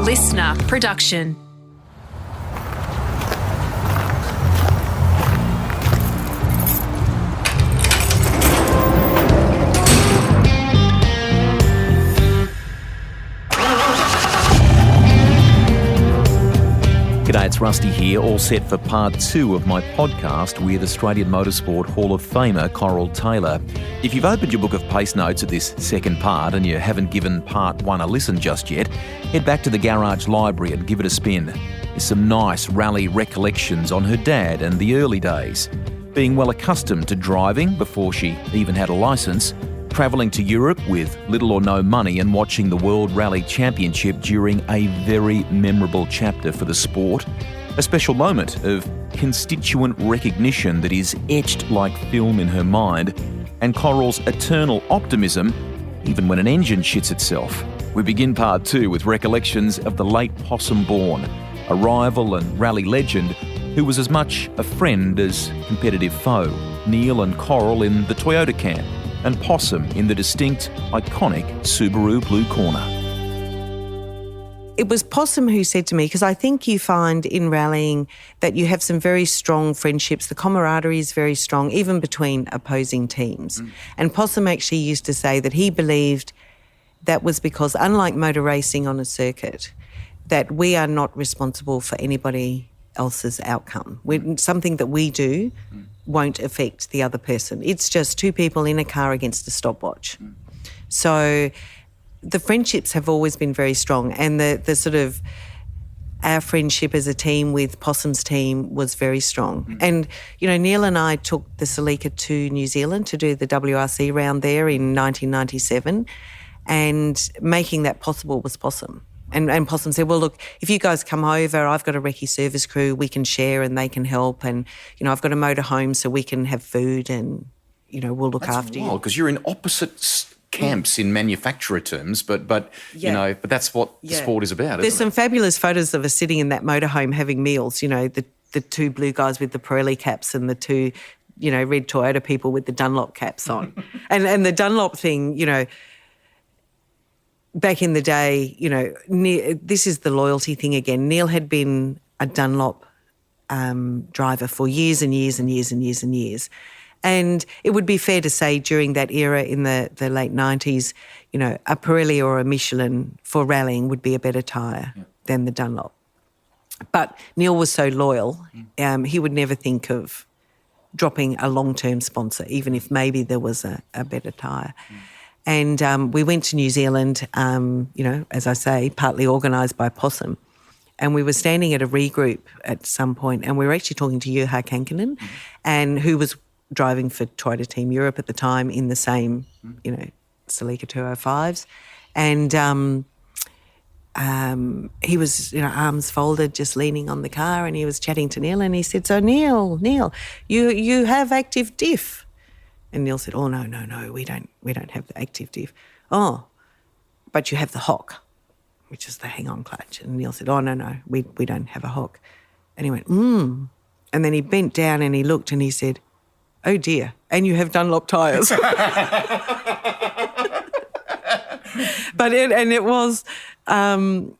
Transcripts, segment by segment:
listener production. G'day, it's Rusty here, all set for part 2 of my podcast with Australian Motorsport Hall of Famer Coral Taylor. If you've opened your book of pace notes at this second part and you haven't given part 1 a listen just yet, head back to the Garage Library and give it a spin. There's some nice rally recollections on her dad and the early days. Being well accustomed to driving before she even had a licence, travelling to Europe with little or no money and watching the World Rally Championship during a very memorable chapter for the sport. A special moment of constituent recognition that is etched like film in her mind, and Coral's eternal optimism even when an engine shits itself. We begin part 2 with recollections of the late Possum Bourne, a rival and rally legend who was as much a friend as competitive foe. Neil and Coral in the Toyota can, and Possum in the distinct, iconic Subaru Blue Corner. It was Possum who said to me, because I think you find in rallying that you have some very strong friendships. The camaraderie is very strong, even between opposing teams. And Possum actually used to say that he believed that was because, unlike motor racing on a circuit, that we are not responsible for anybody else's outcome. Something that we do won't affect the other person. It's just two people in a car against a stopwatch. So the friendships have always been very strong, and the sort of our friendship as a team with Possum's team was very strong. And, you know, Neil and I took the Celica to New Zealand to do the WRC round there in 1997, and making that possible was Possum. And Possum said, well, look, if you guys come over, I've got a recce service crew, we can share and they can help. And, you know, I've got a motor home so we can have food and, you know, we'll look after you. Because you're in opposite camps in manufacturer terms, but you know, but that's what the sport is about, There's isn't some fabulous photos of us sitting in that motorhome having meals, you know, the two blue guys with the Pirelli caps and the two, you know, red Toyota people with the Dunlop caps on. and the Dunlop thing, you know, back in the day, you know, this is the loyalty thing again. Neil had been a Dunlop driver for years and years and years and years and years. And it would be fair to say during that era in the late 90s, you know, a Pirelli or a Michelin for rallying would be a better tyre than the Dunlop. But Neil was so loyal, he would never think of dropping a long-term sponsor, even if maybe there was a better tyre. And we went to New Zealand, you know, as I say, partly organised by Possum. And we were standing at a regroup at some point, and we were actually talking to Juha Kankinen, and who was driving for Toyota Team Europe at the time in the same, you know, Celica 205s. And he was, you know, arms folded, just leaning on the car, and he was chatting to Neil, and he said, so Neil, you have active diff. And Neil said, oh, no, we don't have the active diff. Oh, but you have the hock, which is the hang-on clutch. And Neil said, oh, no, we don't have a hock. And he went, And then he bent down and he looked and he said, oh, dear, and you have Dunlop tyres. But it was to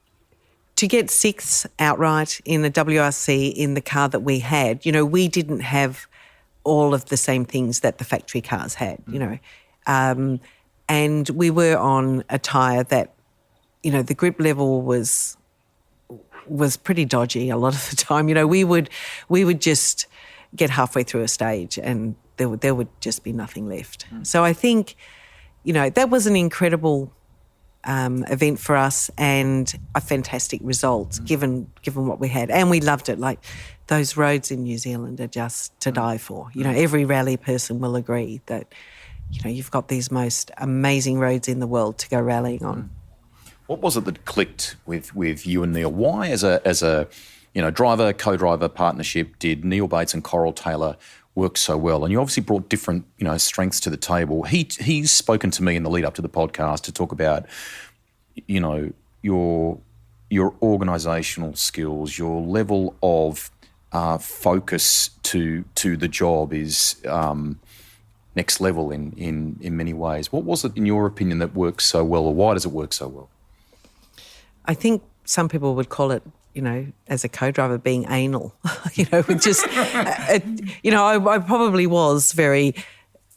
get sixth outright in the WRC in the car that we had. You know, we didn't have all of the same things that the factory cars had, you know. And we were on a tyre that, you know, the grip level was pretty dodgy a lot of the time. You know, we would just get halfway through a stage and there would just be nothing left. So I think, you know, that was an incredible event for us and a fantastic result given what we had. And we loved it. Like, those roads in New Zealand are just to die for. You know, every rally person will agree that, you know, you've got these most amazing roads in the world to go rallying on. What was it that clicked with you and Neil? Why, as a you know, driver, co-driver partnership, did Neil Bates and Coral Taylor work so well? And you obviously brought different, you know, strengths to the table. He's spoken to me in the lead up to the podcast to talk about, you know, your organisational skills, your level of focus to the job is next level in many ways. What was it, in your opinion, that works so well, or why does it work so well? I think some people would call it, as a co-driver, being anal, with just, I probably was very,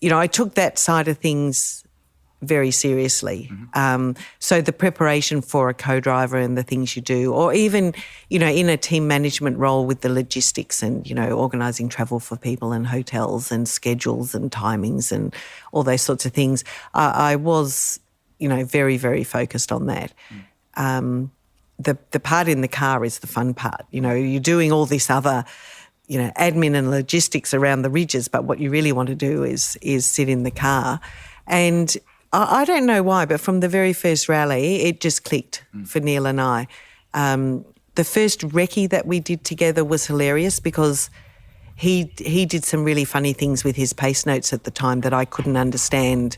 I took that side of things very seriously. So the preparation for a co-driver and the things you do, or even, in a team management role with the logistics and, organising travel for people and hotels and schedules and timings and all those sorts of things, I was, very, very focused on that. The part in the car is the fun part. You're doing all this other, admin and logistics around the ridges, but what you really want to do is sit in the car. And I don't know why, but from the very first rally, it just clicked for Neil and I. The first recce that we did together was hilarious because he did some really funny things with his pace notes at the time that I couldn't understand,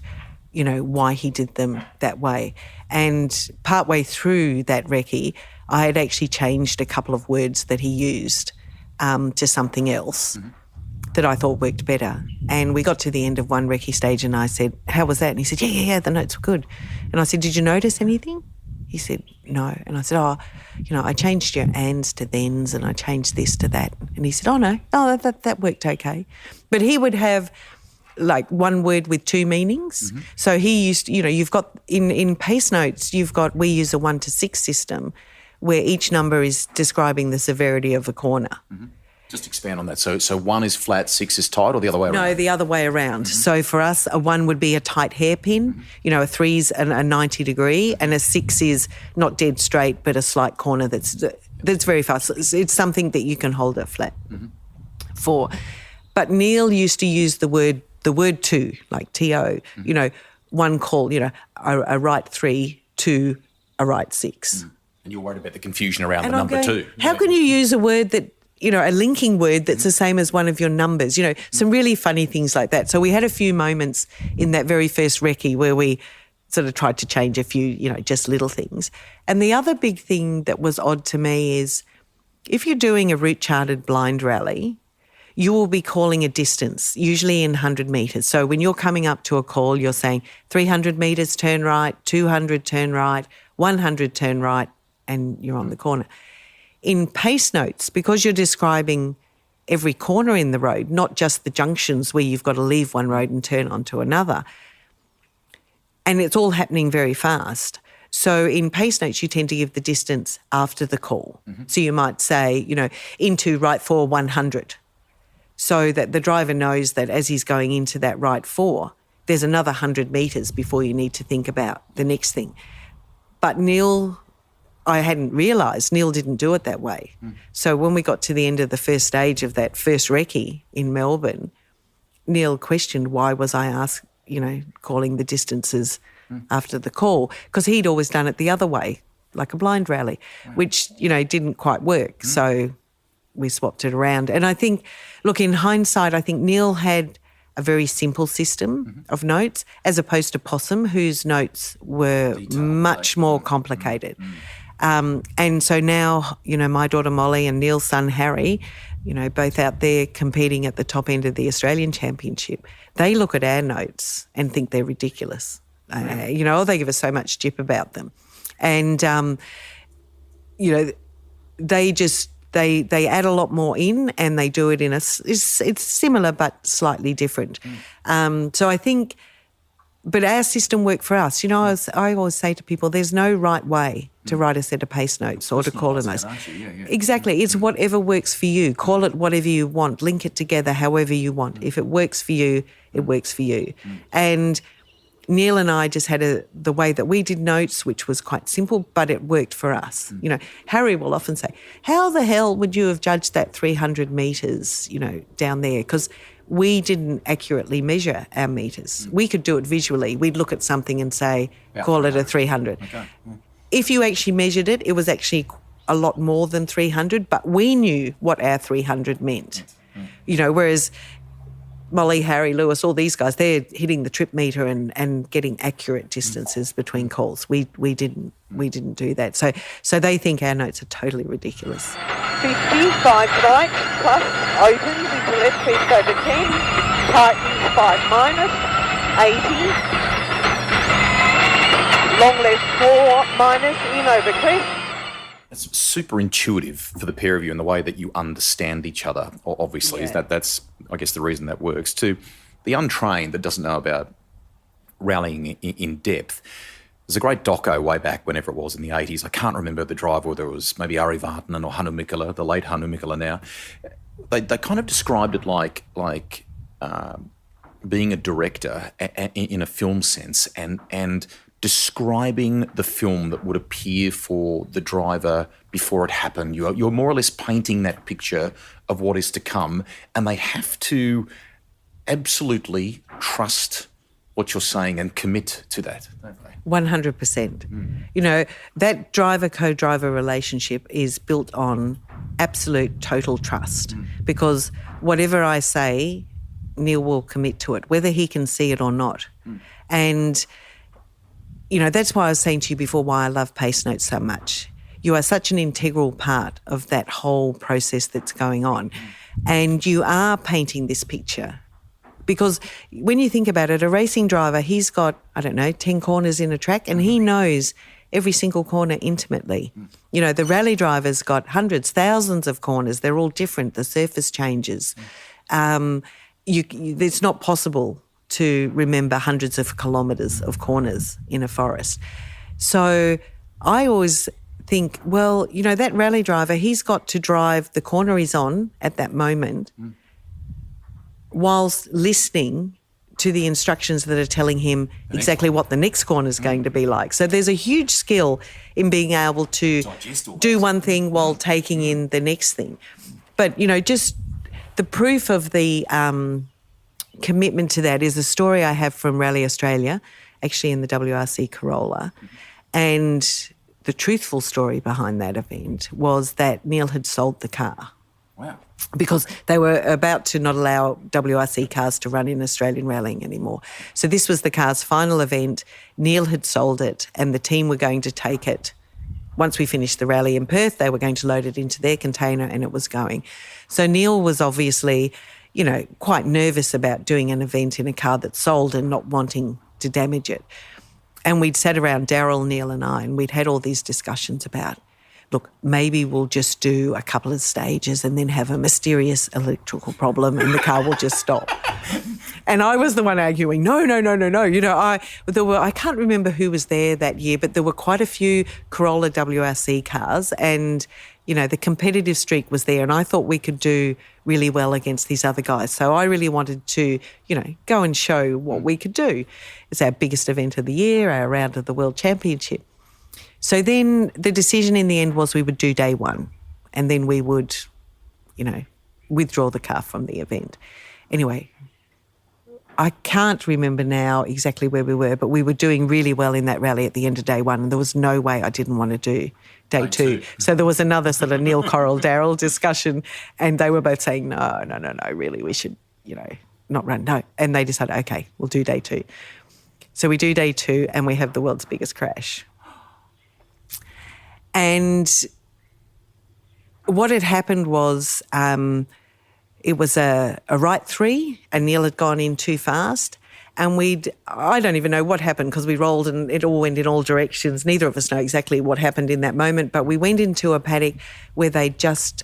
why he did them that way. And partway through that recce, I had actually changed a couple of words that he used to something else that I thought worked better. And we got to the end of one recce stage and I said, how was that? And he said, yeah, the notes were good. And I said, did you notice anything? He said, no. And I said, I changed your ands to thens and I changed this to that. And he said, no, that worked okay. But he would have like one word with two meanings. So he used, you've got, in pace notes, we use a 1 to 6 system where each number is describing the severity of a corner. Just expand on that. So 1 is flat, 6 is tight, or the other way around? No, the other way around. So for us, a 1 would be a tight hairpin, a 3 is a 90 degree, and a 6 is not dead straight but a slight corner that's very fast. It's something that you can hold it flat for. But Neil used to use the word 2, like T-O, one call, a right 3 to a right 6. And you're worried about the confusion around the number 2. How can you use a word that, a linking word that's the same as one of your numbers, some really funny things like that. So we had a few moments in that very first recce where we sort of tried to change a few, just little things. And the other big thing that was odd to me is if you're doing a route charted blind rally, you will be calling a distance, usually in 100 metres. So when you're coming up to a call, you're saying 300 metres, turn right, 200, turn right, 100, turn right, and you're on the corner. In pace notes, because you're describing every corner in the road, not just the junctions where you've got to leave one road and turn onto another, and it's all happening very fast. So in pace notes, you tend to give the distance after the call. So you might say, into right 4, 100, so that the driver knows that as he's going into that right 4, there's another 100 metres before you need to think about the next thing. But Neil, I hadn't realised, Neil didn't do it that way. So when we got to the end of the first stage of that first recce in Melbourne, Neil questioned why was I asked, calling the distances after the call, because he'd always done it the other way, like a blind rally, which, didn't quite work. So we swapped it around. And I think, look, in hindsight, I think Neil had a very simple system of notes as opposed to Possum, whose notes were much more complicated. And so now, my daughter Molly and Neil's son Harry, both out there competing at the top end of the Australian Championship, they look at our notes and think they're ridiculous. They give us so much jip about them. And, they add a lot more in and they do it in it's similar but slightly different. So I think, but our system worked for us. I always say to people, there's no right way to write a set of pace notes or to call a note. Exactly. It's whatever works for you. Call it whatever you want. Link it together however you want. If it works for you, it works for you. And Neil and I just had the way that we did notes, which was quite simple, but it worked for us. Harry will often say, how the hell would you have judged that 300 metres, down there? Because we didn't accurately measure our metres. We could do it visually. We'd look at something and say, call it a 300. Okay. If you actually measured it, it was actually a lot more than 300, but we knew what our 300 meant. Whereas Molly, Harry, Lewis, all these guys, they're hitting the trip meter and getting accurate distances between calls. We didn't do that. So they think our notes are totally ridiculous. 50, 5 right, plus, opens into left crest over 10, tightens 5 minus, 80, long left 4 minus, in over crest, It's super intuitive for the pair of you in the way that you understand each other, obviously. Yeah. That's, I guess, the reason that works. To the untrained that doesn't know about rallying in depth, there's a great doco way back whenever it was in the 80s. I can't remember the driver, whether it was maybe Ari Vatanen or Hannu Mikkola, the late Hannu Mikkola now. They kind of described it like being a director in a film sense and describing the film that would appear for the driver before it happened. You're more or less painting that picture of what is to come, and they have to absolutely trust what you're saying and commit to that, don't they? 100%. You know, that driver-co-driver relationship is built on absolute total trust because whatever I say, Neil will commit to it, whether he can see it or not. And, you know, that's why I was saying to you before why I love Pace Notes so much. You are such an integral part of that whole process that's going on. And you are painting this picture. Because when you think about it, a racing driver, he's got, 10 corners in a track and he knows every single corner intimately. You know, the rally driver's got hundreds, thousands of corners. They're all different. The surface changes. It's not possible to remember hundreds of kilometres of corners in a forest. So I always think, well, you know, that rally driver, he's got to drive the corner he's on at that moment whilst listening to the instructions that are telling him exactly what the next corner is going to be like. So there's a huge skill in being able to do one thing while taking in the next thing. But, you know, just the proof of the commitment to that is a story I have from Rally Australia, actually in the WRC Corolla. And the truthful story behind that event was that Neil had sold the car. Wow. Because they were about to not allow WRC cars to run in Australian rallying anymore. So this was the car's final event. Neil had sold it and the team were going to take it. Once we finished the rally in Perth, they were going to load it into their container and it was going. So Neil was obviously, you know, quite nervous about doing an event in a car that's sold and not wanting to damage it. And we'd sat around, Daryl, Neil and I, and we'd had all these discussions about, look, maybe we'll just do a couple of stages and then have a mysterious electrical problem and the car will just stop. And I was the one arguing, no. You know, I can't remember who was there that year, but there were quite a few Corolla WRC cars and, you know, the competitive streak was there and I thought we could do really well against these other guys. So I really wanted to, you know, go and show what we could do. It's our biggest event of the year, our round of the World Championship. So then the decision in the end was we would do day one and then we would, you know, withdraw the car from the event. Anyway, I can't remember now exactly where we were, but we were doing really well in that rally at the end of day one and there was no way I didn't want to do day two. So there was another sort of Neil Coral Daryl discussion and they were both saying, no, really we should, you know, not run, no. And they decided, okay, we'll do day two. So we do day two and we have the world's biggest crash. And what had happened was it was a right three and Neil had gone in too fast and I don't even know what happened because we rolled and it all went in all directions. Neither of us know exactly what happened in that moment, but we went into a paddock where they just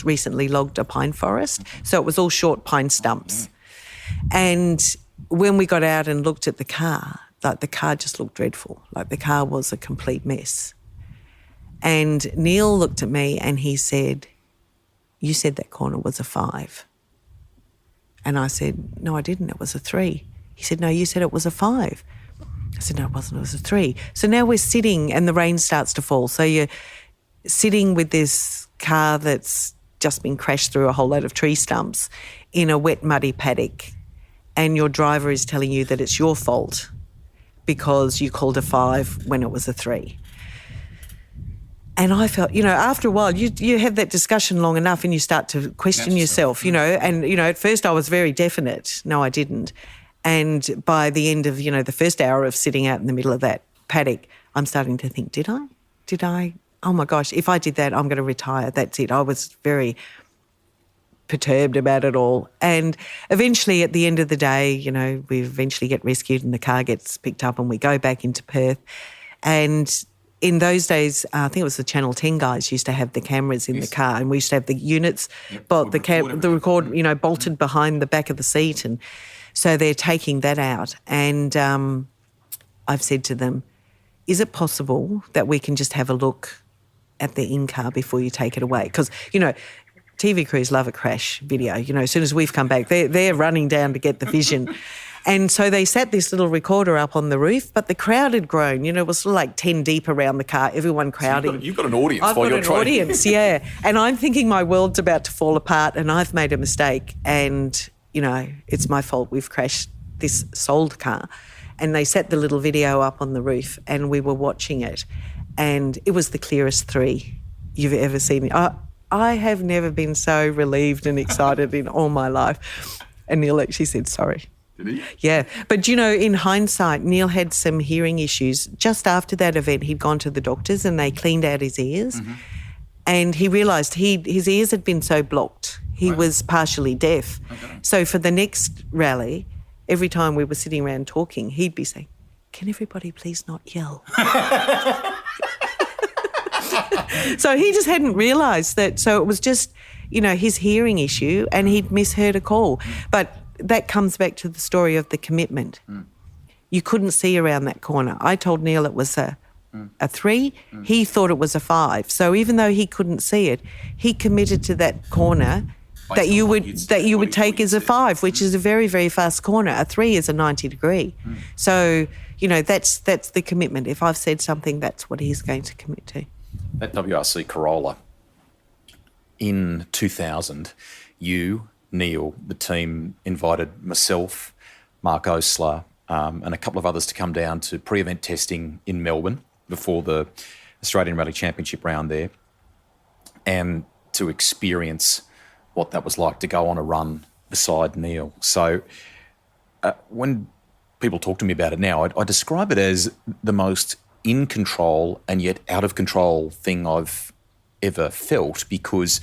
recently logged a pine forest. So it was all short pine stumps. And when we got out and looked at the car, like the car just looked dreadful. Like the car was a complete mess. And Neil looked at me and he said, you said that corner was a 5. And I said, no, I didn't. It was a 3. He said, no, you said it was a 5. I said, no, it wasn't. It was a 3. So now we're sitting and the rain starts to fall. So you're sitting with this car that's just been crashed through a whole load of tree stumps in a wet, muddy paddock and your driver is telling you that it's your fault because you called a 5 when it was a 3. And I felt, you know, after a while, you have that discussion long enough and you start to question yourself, you know, and, you know, at first I was very definite. No, I didn't. And by the end of, you know, the first hour of sitting out in the middle of that paddock, I'm starting to think, did I? Oh, my gosh, if I did that, I'm going to retire. That's it. I was very perturbed about it all. And eventually, at the end of the day, you know, we eventually get rescued and the car gets picked up and we go back into Perth. And in those days, I think it was the Channel 10 guys used to have the cameras in the car, and we used to have the units, but the record, bolted behind the back of the seat, and so they're taking that out. And I've said to them, is it possible that we can just have a look at the in-car before you take it away? Because, TV crews love a crash video. As soon as we've come back, they're running down to get the vision. And so they sat this little recorder up on the roof, but the crowd had grown. It was sort of like 10 deep around the car, everyone crowding. So you've got an audience I've while you're got an audience, yeah. And I'm thinking my world's about to fall apart and I've made a mistake and, it's my fault we've crashed this sold car. And they set the little video up on the roof and we were watching it, and it was the clearest 3 you've ever seen. I have never been so relieved and excited in all my life. And Neil actually said sorry. Did he? Yeah. But, in hindsight, Neil had some hearing issues. Just after that event, he'd gone to the doctors and they cleaned out his ears. Mm-hmm. And he realised his ears had been so blocked. He was partially deaf. Okay. So for the next rally, every time we were sitting around talking, he'd be saying, can everybody please not yell? So he just hadn't realised that. So it was just, his hearing issue, and he'd misheard a call. But that comes back to the story of the commitment. Mm. You couldn't see around that corner. I told Neil it was a 3. Mm. He thought it was a 5. So even though he couldn't see it, he committed to that corner that you would take as a 5, which is a very, very fast corner. A 3 is a 90 degree. Mm. So, that's the commitment. If I've said something, that's what he's going to commit to. That WRC Corolla, in 2000, you, Neil, the team invited myself, Mark Osler, and a couple of others to come down to pre-event testing in Melbourne before the Australian Rally Championship round there, and to experience what that was like to go on a run beside Neil. So when people talk to me about it now, I describe it as the most in control and yet out of control thing I've ever felt, because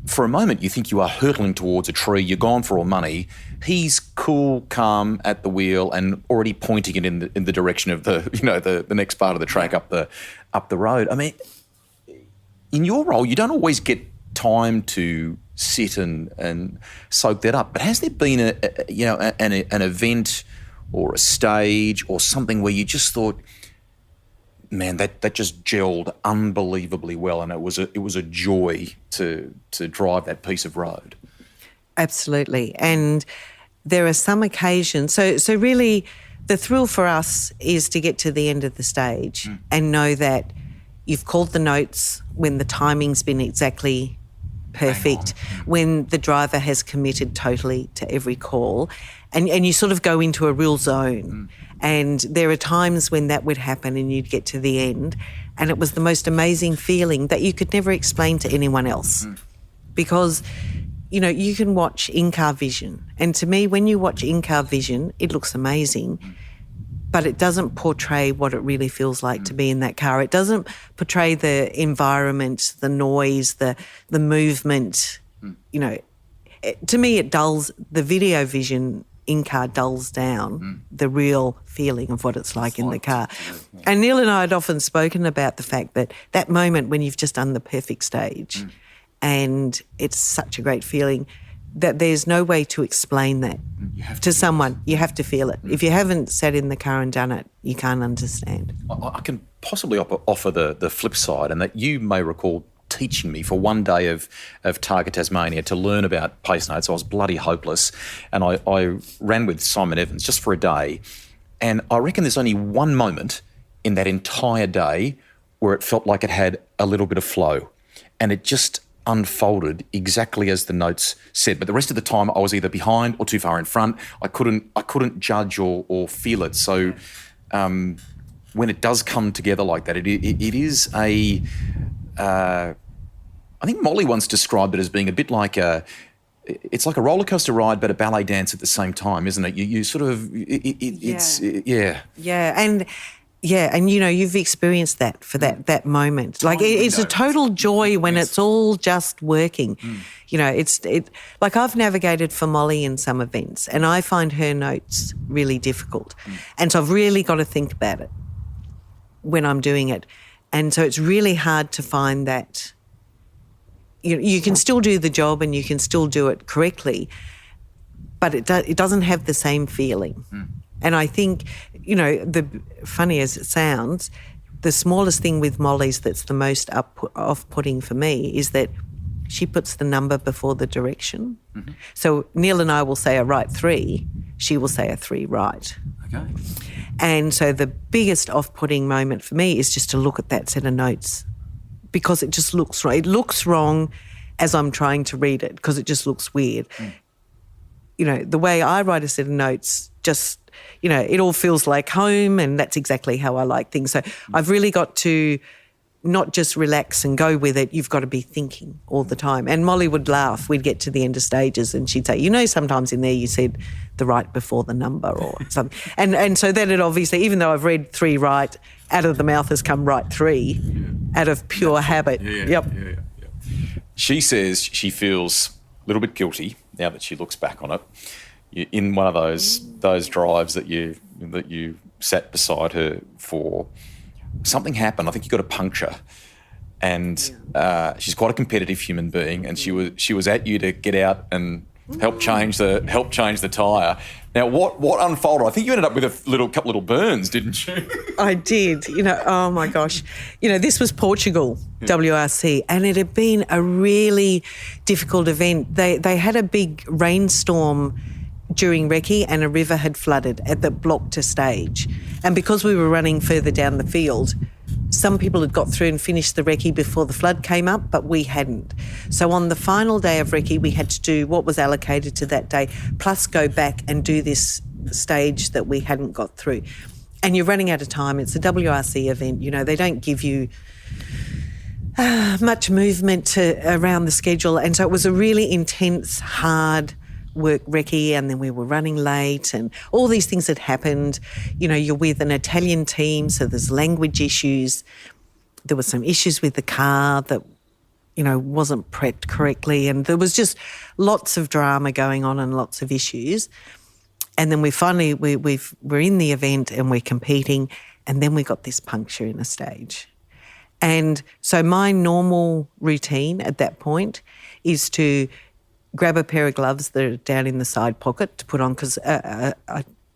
for a moment you think you are hurtling towards a tree, you're gone for all money. He's cool, calm at the wheel and already pointing it in the direction of the next part of the track up the road. I mean, in your role, you don't always get time to sit and soak that up. But has there been an event or a stage or something where you just thought, man, that just gelled unbelievably well, and it was a joy to drive that piece of road? Absolutely. And there are some occasions. So really the thrill for us is to get to the end of the stage and know that you've called the notes when the timing's been exactly perfect, when the driver has committed totally to every call, and you sort of go into a real zone. And there are times when that would happen and you'd get to the end and it was the most amazing feeling that you could never explain to anyone else. Because, you can watch in-car vision. And to me, when you watch in-car vision, it looks amazing, but it doesn't portray what it really feels like to be in that car. It doesn't portray the environment, the noise, the movement. To me, it dulls the video vision. In-car dulls down the real feeling of what it's like in the car. And Neil and I had often spoken about the fact that moment when you've just done the perfect stage and it's such a great feeling that there's no way to explain that to someone. You have to feel it. If you haven't sat in the car and done it, you can't understand. I can possibly offer the flip side, and that you may recall teaching me for one day of Targa Tasmania to learn about pace notes. I was bloody hopeless, and I ran with Simon Evans just for a day, and I reckon there's only one moment in that entire day where it felt like it had a little bit of flow, and it just unfolded exactly as the notes said. But the rest of the time I was either behind or too far in front. I couldn't judge or feel it. So when it does come together like that, it is a I think Molly once described it as being a bit like it's like a roller coaster ride, but a ballet dance at the same time, isn't it? You sort of, And you've experienced that for that moment. Like it's a total joy when it's all just working. Like I've navigated for Molly in some events and I find her notes really difficult. And so I've really got to think about it. when I'm doing it. And so it's really hard to find that you can still do the job and you can still do it correctly, but it doesn't have the same feeling. And I think, the funny as it sounds, the smallest thing with Molly's that's the most off-putting for me is that she puts the number before the direction. So Neil and I will say a right 3, she will say a 3 right. Okay. And so the biggest off-putting moment for me is just to look at that set of notes because it just looks wrong. It looks wrong as I'm trying to read it because it just looks weird. The way I write a set of notes just, it all feels like home, and that's exactly how I like things. So I've really got to not just relax and go with it, you've got to be thinking all the time. And Molly would laugh. We'd get to the end of stages and she'd say, sometimes in there you said the right before the number or something. And so then it obviously, even though I've read 3 right, out of the mouth has come right 3 out of pure habit. Yeah. She says she feels a little bit guilty now that she looks back on it. In one of those drives that you sat beside her for, something happened. I think you got a puncture, and she's quite a competitive human being, and she was at you to get out and help change the tyre. Now, what unfolded? I think you ended up with a couple little burns, didn't you? I did. Oh my gosh. This was Portugal, WRC, and it had been a really difficult event. They had a big rainstorm during recce and a river had flooded that blocked a stage. And because we were running further down the field, some people had got through and finished the recce before the flood came up, but we hadn't. So on the final day of recce, we had to do what was allocated to that day, plus go back and do this stage that we hadn't got through. And you're running out of time. It's a WRC event. They don't give you much movement around the schedule. And so it was a really intense, hard work recce, and then we were running late and all these things had happened. You're with an Italian team, so there's language issues. There were some issues with the car that, wasn't prepped correctly, and there was just lots of drama going on and lots of issues. And then we're in the event and we're competing, and then we got this puncture in a stage. And so my normal routine at that point is to grab a pair of gloves that are down in the side pocket to put on, because a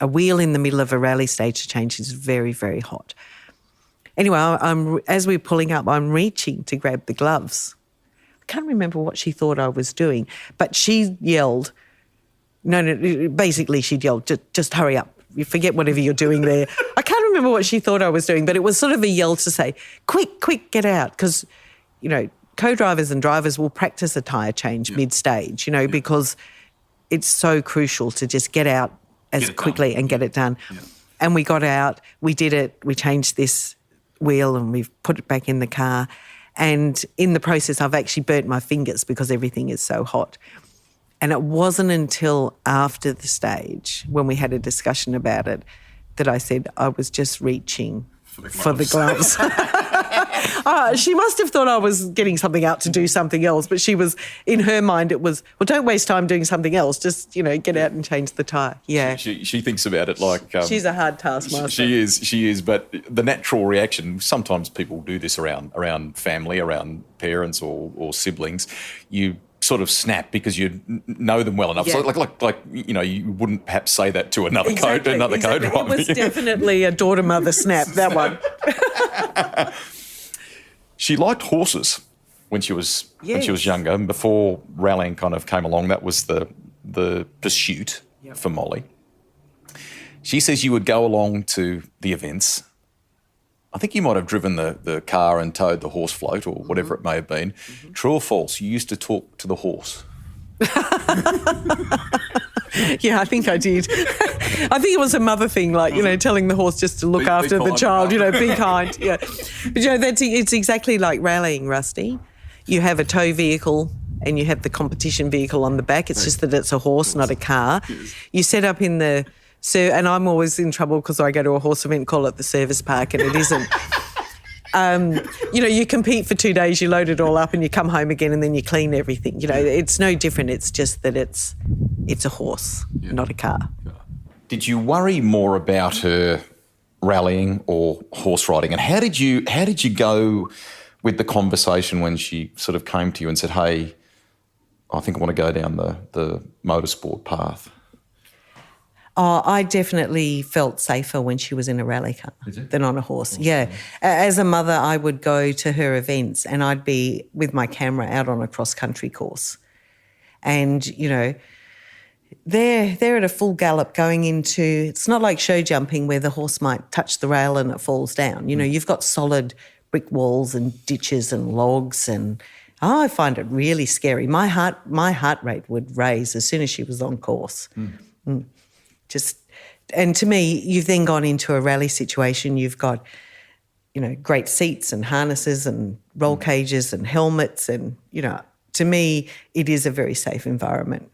wheel in the middle of a rally stage change is very, very hot. Anyway, as we're pulling up, I'm reaching to grab the gloves. I can't remember what she thought I was doing, but she yelled, basically she'd yelled, just hurry up. You forget whatever you're doing there. I can't remember what she thought I was doing, but it was sort of a yell to say, quick, get out, because, co-drivers and drivers will practice a tyre change mid-stage, because it's so crucial to just get out as quickly and get it done. Yeah. And we got out, we did it, we changed this wheel and we've put it back in the car. And in the process, I've actually burnt my fingers because everything is so hot. And it wasn't until after the stage, when we had a discussion about it, that I said I was just reaching for the gloves. She must have thought I was getting something out to do something else, but she was, in her mind, it was, well, don't waste time doing something else. Just, get out and change the tyre. Yeah. She thinks about it like... she's a hard taskmaster. She is, but the natural reaction, sometimes people do this around family, around parents or siblings. You sort of snap because you know them well enough. Yeah. So like you wouldn't perhaps say that to another co-driver. It was definitely a daughter-mother snap, that one. She liked horses when she was younger, and before rallying kind of came along, that was the pursuit for Molly. She says you would go along to the events. I think you might have driven the car and towed the horse float or whatever it may have been. Mm-hmm. True or false, you used to talk to the horse? Yeah, I think I did. I think it was a mother thing, like, telling the horse just to look after the child, be kind. Yeah. But, it's exactly like rallying, Rusty. You have a tow vehicle and you have the competition vehicle on the back. It's just that it's a horse, not a car. Yes. You set up in the... and I'm always in trouble because I go to a horse event, call it the service park, and it isn't. You compete for 2 days, you load it all up and you come home again and then you clean everything. It's no different. It's just that it's a horse, not a car. Did you worry more about her rallying or horse riding. And how did you go with the conversation when she sort of came to you and said, hey, I think I want to go down the motorsport path? Oh, I definitely felt safer when she was in a rally car than on a horse. Awesome. Yeah. As a mother, I would go to her events and I'd be with my camera out on a cross-country course. And, you know, they're at a full gallop going into, it's not like show jumping where the horse might touch the rail and it falls down. You know, you've got solid brick walls and ditches and logs, and I find it really scary. My heart rate would raise as soon as she was on course. And to me, you've then gone into a rally situation. You've got, you know, great seats and harnesses and roll cages and helmets, and, you know, to me, it is a very safe environment.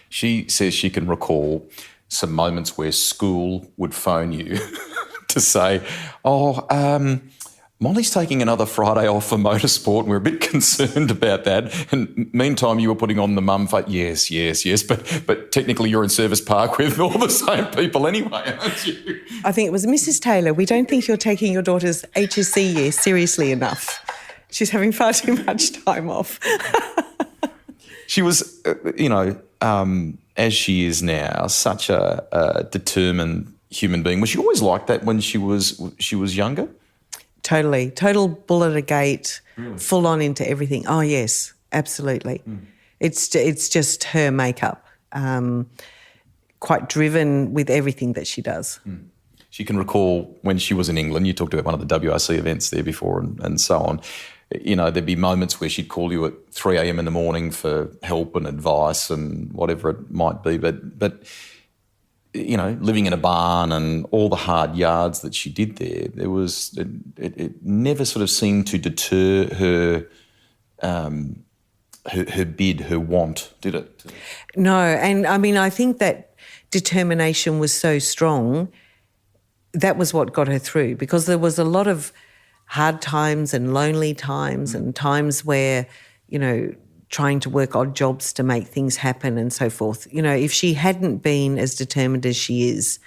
She says she can recall some moments where school would phone you to say, Molly's taking another Friday off for motorsport and we're a bit concerned about that. And meantime, you were putting on the mum face, yes, but technically you're in Service Park with all the same people anyway, aren't you? I think it was Mrs. Taylor. We don't think you're taking your daughter's HSC year seriously enough. She's having far too much time off. She was, as she is now, such a determined human being. Was she always like that when she was younger? Totally. Total bull at a gate, Really? full on into everything. Oh, yes, absolutely. It's just her makeup, quite driven with everything that she does. She can recall when she was in England, you talked about one of the WRC events there before and so on. You know, there'd be moments where she'd call you at 3 a.m. in the morning for help and advice and whatever it might be. But you know, living in a barn and all the hard yards that she did there, it never sort of seemed to deter her her want, did it? No, and I mean, I think that determination was so strong, that was what got her through, because there was a lot of hard times and lonely times and times where, you know, trying to work odd jobs to make things happen and so forth. You know, if she hadn't been as determined as she is,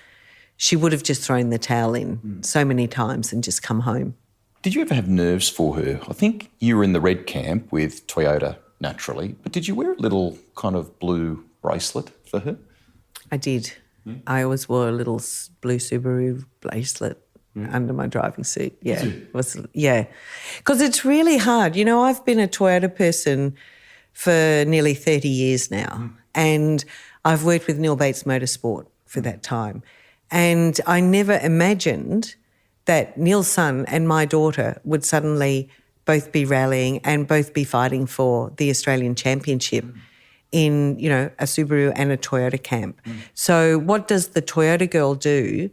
she would have just thrown the towel in so many times and just come home. Did you ever have nerves for her? I think you were in the red camp with Toyota, naturally, but did you wear a little kind of blue bracelet for her? I did. I always wore a little blue Subaru bracelet under my driving seat. Yeah. Because it's really hard. You know, I've been a Toyota person for nearly 30 years now, and I've worked with Neil Bates Motorsport for that time. And I never imagined that Neil's son and my daughter would suddenly both be rallying and both be fighting for the Australian Championship in, you know, a Subaru and a Toyota camp. So what does the Toyota girl do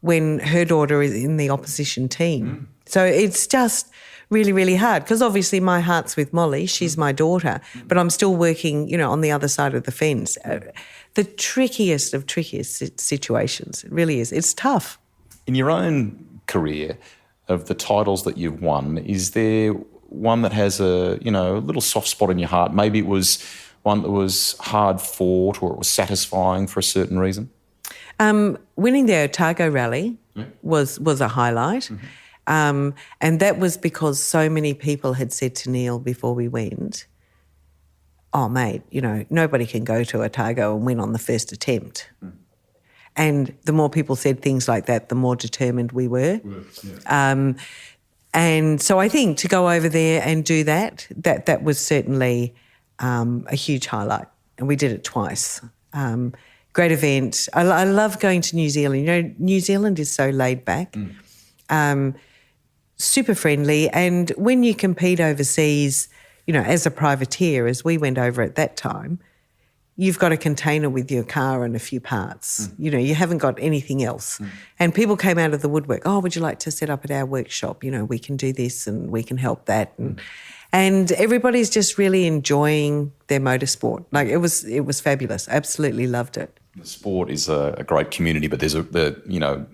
when her daughter is in the opposition team? So it's just really, really hard, because obviously my heart's with Molly. She's my daughter, but I'm still working, you know, on the other side of the fence. The trickiest of trickiest situations. It really is. It's tough. In your own career, of the titles that you've won, is there one that has a, you know, a little soft spot in your heart? Maybe it was one that was hard fought or it was satisfying for a certain reason? Winning the Otago Rally was a highlight. And that was because so many people had said to Neil before we went, oh, mate, you know, nobody can go to Otago and win on the first attempt. And the more people said things like that, the more determined we were. And so I think to go over there and do that was certainly a huge highlight. And we did it twice. Great event. I love going to New Zealand. You know, New Zealand is so laid back. Super friendly, and when you compete overseas, you know, as a privateer, as we went over at that time, you've got a container with your car and a few parts. You know, you haven't got anything else. And people came out of the woodwork, oh, would you like to set up at our workshop? You know, we can do this and we can help that. And everybody's just really enjoying their motorsport. Like, it was fabulous. Absolutely loved it. The sport is a great community, but there's you know,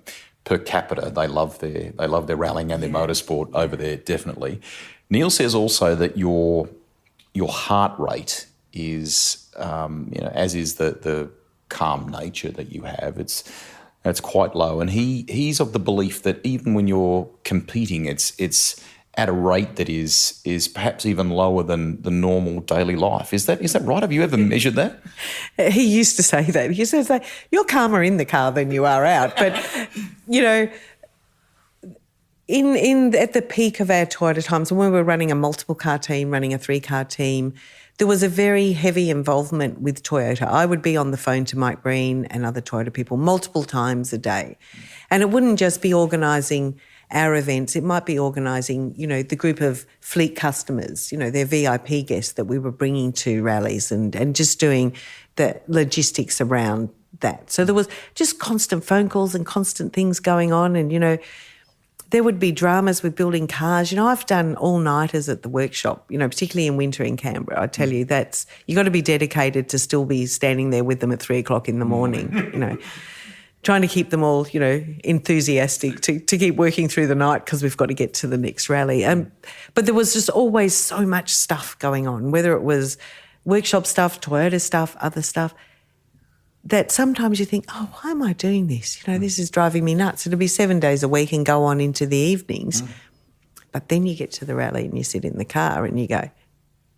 per capita, they love their rallying and their motorsport over there, definitely. Neil says also that your heart rate is, you know, as is the calm nature that you have. It's It's quite low. And he's of the belief that even when you're competing, it's at a rate that is perhaps even lower than the normal daily life. Is that right? Have you ever measured that? He used to say that. He used to say, you're calmer in the car than you are out. But, you know, at the peak of our Toyota times, when we were running a multiple car team, running a 3-car team, there was a very heavy involvement with Toyota. I would be on the phone to Mike Breen and other Toyota people multiple times a day. And it wouldn't just be organising our events, it might be organising, you know, the group of fleet customers, you know, their VIP guests that we were bringing to rallies and just doing the logistics around that. So there was just constant phone calls and constant things going on and, you know, there would be dramas with building cars. You know, I've done all-nighters at the workshop, you know, particularly in winter in Canberra. I tell you, you got to be dedicated to still be standing there with them at 3 o'clock in the morning, you know, trying to keep them all, you know, enthusiastic to keep working through the night because we've got to get to the next rally. But there was just always so much stuff going on, whether it was workshop stuff, Toyota stuff, other stuff, that sometimes you think, oh, why am I doing this? You know, this is driving me nuts. It'll be 7 days a week and go on into the evenings. But then you get to the rally and you sit in the car and you go,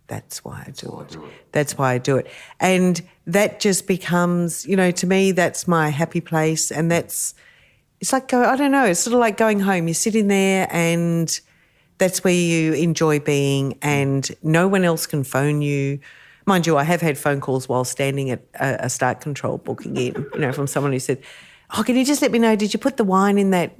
that's why I do it. That's why I do it. And that just becomes, you know, to me, that's my happy place. And it's like, I don't know, it's sort of like going home. You sit in there and that's where you enjoy being and no one else can phone you. Mind you, I have had phone calls while standing at a start control booking in, you know, from someone who said, oh, can you just let me know, did you put the wine in that,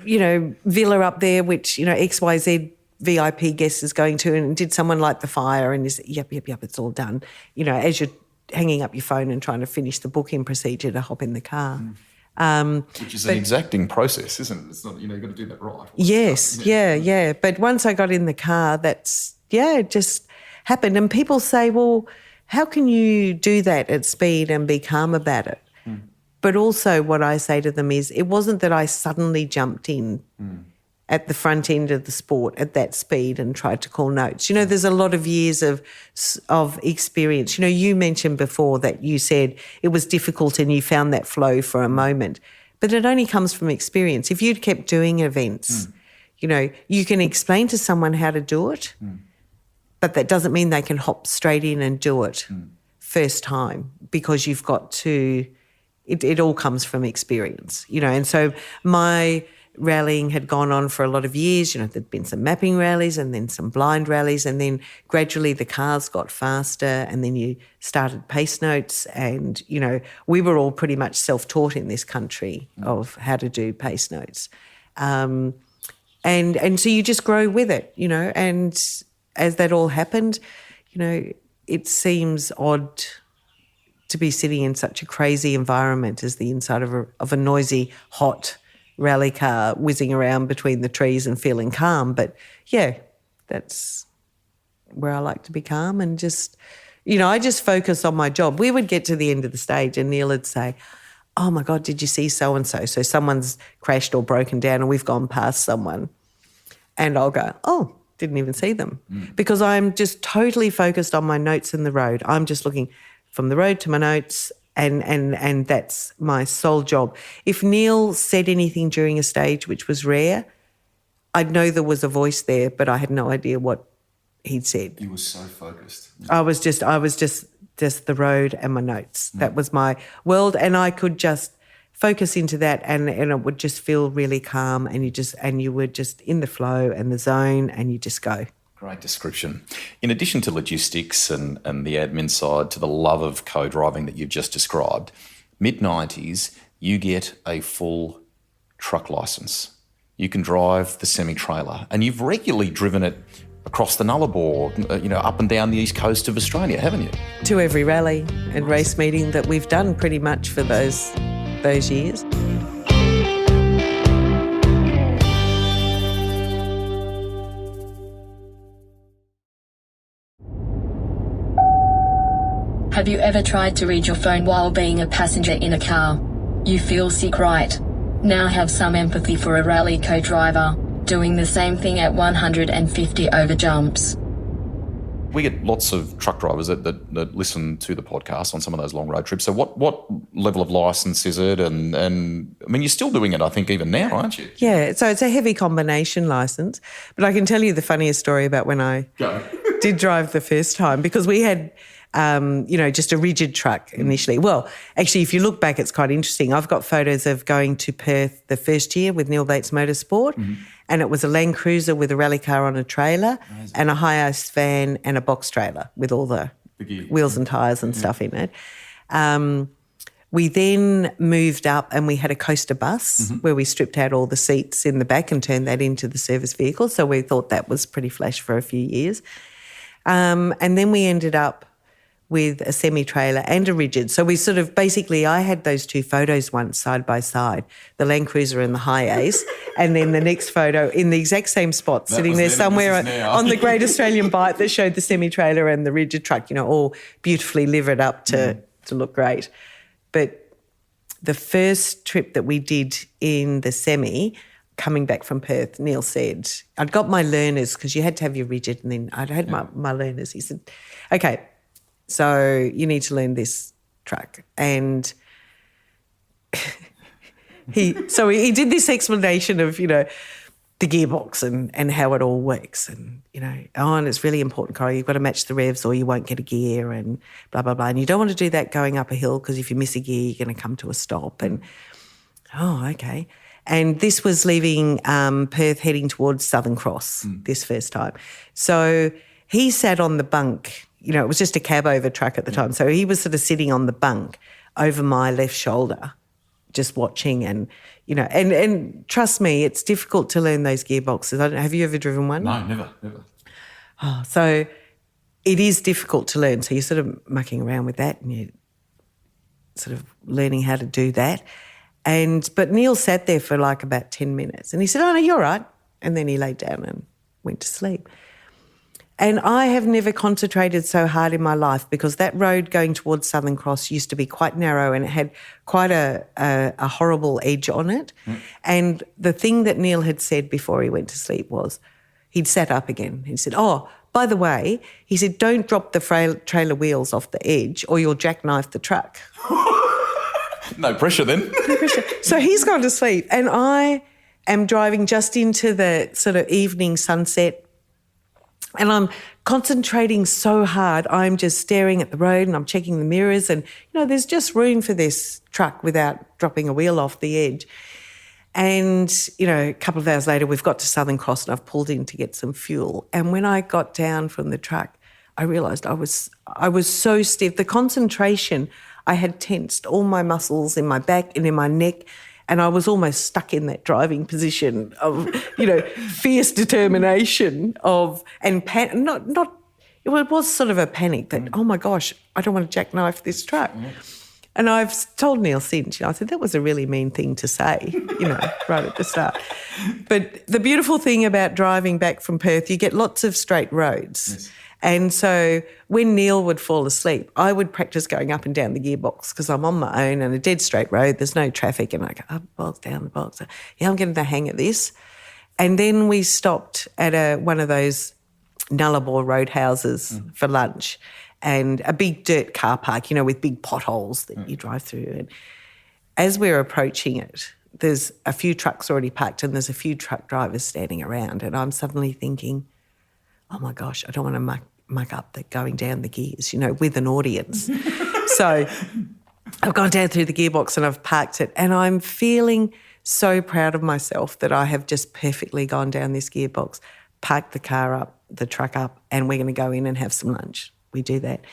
you know, villa up there, which, you know, XYZ VIP guest is going to, and did someone light the fire? And you say, yep, it's all done. You know, as you're hanging up your phone and trying to finish the booking procedure to hop in the car. Which is an exacting process, isn't it? It's not, you know, you've got to do that right. Yes, yeah. But once I got in the car, it just happened. And people say, well, how can you do that at speed and be calm about it? But also what I say to them is it wasn't that I suddenly jumped in at the front end of the sport at that speed and tried to call notes. You know, there's a lot of years of experience. You know, you mentioned before that you said it was difficult and you found that flow for a moment, but it only comes from experience. If you'd kept doing events, you know, you can explain to someone how to do it, but that doesn't mean they can hop straight in and do it first time because you've got to, it all comes from experience, you know. And so my rallying had gone on for a lot of years. You know, there'd been some mapping rallies and then some blind rallies, and then gradually the cars got faster and then you started pace notes and, you know, we were all pretty much self-taught in this country of how to do pace notes. And so you just grow with it, you know, and as that all happened, you know, it seems odd to be sitting in such a crazy environment as the inside of a noisy, hot rally car whizzing around between the trees and feeling calm. But, yeah, that's where I like to be calm and just, you know, I just focus on my job. We would get to the end of the stage and Neil would say, oh, my God, did you see so-and-so? So someone's crashed or broken down and we've gone past someone. And I'll go, oh, didn't even see them because I'm just totally focused on my notes in the road. I'm just looking from the road to my notes and that's my sole job. If Neil said anything during a stage, which was rare, I'd know there was a voice there, but I had no idea what he'd said. You were so focused. I was just the road and my notes. That was my world, and I could just focus into that and it would just feel really calm and you were just in the flow and the zone and you just go. Great description. In addition to logistics and the admin side, to the love of co-driving that you've just described, mid-90s, you get a full truck licence. You can drive the semi-trailer and you've regularly driven it across the Nullarbor, you know, up and down the east coast of Australia, haven't you? To every rally and race meeting that we've done pretty much for those years. Have you ever tried to read your phone while being a passenger in a car? You feel sick, right? Now have some empathy for a rally co-driver doing the same thing at 150 over jumps. we get lots of truck drivers that listen to the podcast on some of those long road trips. So what level of licence is it? And I mean, you're still doing it, I think, even now, aren't you? Yeah, so it's a heavy combination licence. But I can tell you the funniest story about when I did drive the first time, because we had, just a rigid truck initially. Well, actually, if you look back, it's quite interesting. I've got photos of going to Perth the first year with Neil Bates Motorsport, and it was a Land Cruiser with a rally car on a trailer and a high-ice van and a box trailer with all the wheels and tyres and stuff in it. We then moved up and we had a coaster bus where we stripped out all the seats in the back and turned that into the service vehicle. So we thought that was pretty flash for a few years. And then we ended up with a semi-trailer and a rigid. So we sort of basically, I had those two photos once side by side, the Land Cruiser and the Hi-Ace, and then the next photo in the exact same spot, sitting there somewhere on the Great Australian Bike that showed the semi-trailer and the rigid truck, all beautifully livered up to look great. But the first trip that we did in the semi, coming back from Perth, Neil said, I'd got my learners because you had to have your rigid, and then I'd had my learners. He said, okay, so you need to learn this truck. And he did this explanation of, the gearbox and how it all works. And, and it's really important, Corey, you've got to match the revs or you won't get a gear and blah, blah, blah. And you don't want to do that going up a hill because if you miss a gear, you're going to come to a stop. And, okay. And this was leaving Perth heading towards Southern Cross this first time. So he sat on the bunk. It was just a cab over truck at the time. So he was sort of sitting on the bunk over my left shoulder, just watching and, and trust me, it's difficult to learn those gearboxes. Have you ever driven one? No, never. Oh, so it is difficult to learn. So you're sort of mucking around with that and you're sort of learning how to do that. But Neil sat there for like about 10 minutes and he said, oh, no, you're right. And then he laid down and went to sleep. And I have never concentrated so hard in my life because that road going towards Southern Cross used to be quite narrow and it had quite a horrible edge on it. And the thing that Neil had said before he went to sleep was he'd sat up again. He said, oh, by the way, he said, don't drop the trailer wheels off the edge or you'll jackknife the truck. No pressure then. No pressure. So he's gone to sleep and I am driving just into the sort of evening sunset. And I'm concentrating so hard, I'm just staring at the road and I'm checking the mirrors and, there's just room for this truck without dropping a wheel off the edge. And, a couple of hours later, we've got to Southern Cross and I've pulled in to get some fuel. And when I got down from the truck, I realised I was so stiff. The concentration, I had tensed all my muscles in my back and in my neck. And I was almost stuck in that driving position of, fierce determination it was sort of a panic that, oh my gosh, I don't want to jackknife this truck. And I've told Neil since, I said, that was a really mean thing to say, right at the start. But the beautiful thing about driving back from Perth, you get lots of straight roads. Yes. And so when Neil would fall asleep, I would practice going up and down the gearbox because I'm on my own and a dead straight road, there's no traffic, and I go up, box, down the box. Yeah, I'm getting the hang of this. And then we stopped at one of those Nullarbor roadhouses for lunch and a big dirt car park, with big potholes that you drive through. And as we're approaching it, there's a few trucks already parked and there's a few truck drivers standing around and I'm suddenly thinking, oh my gosh, I don't want to muck up the going down the gears, with an audience. So I've gone down through the gearbox and I've parked it and I'm feeling so proud of myself that I have just perfectly gone down this gearbox, parked the truck up, and we're going to go in and have some lunch. We do that.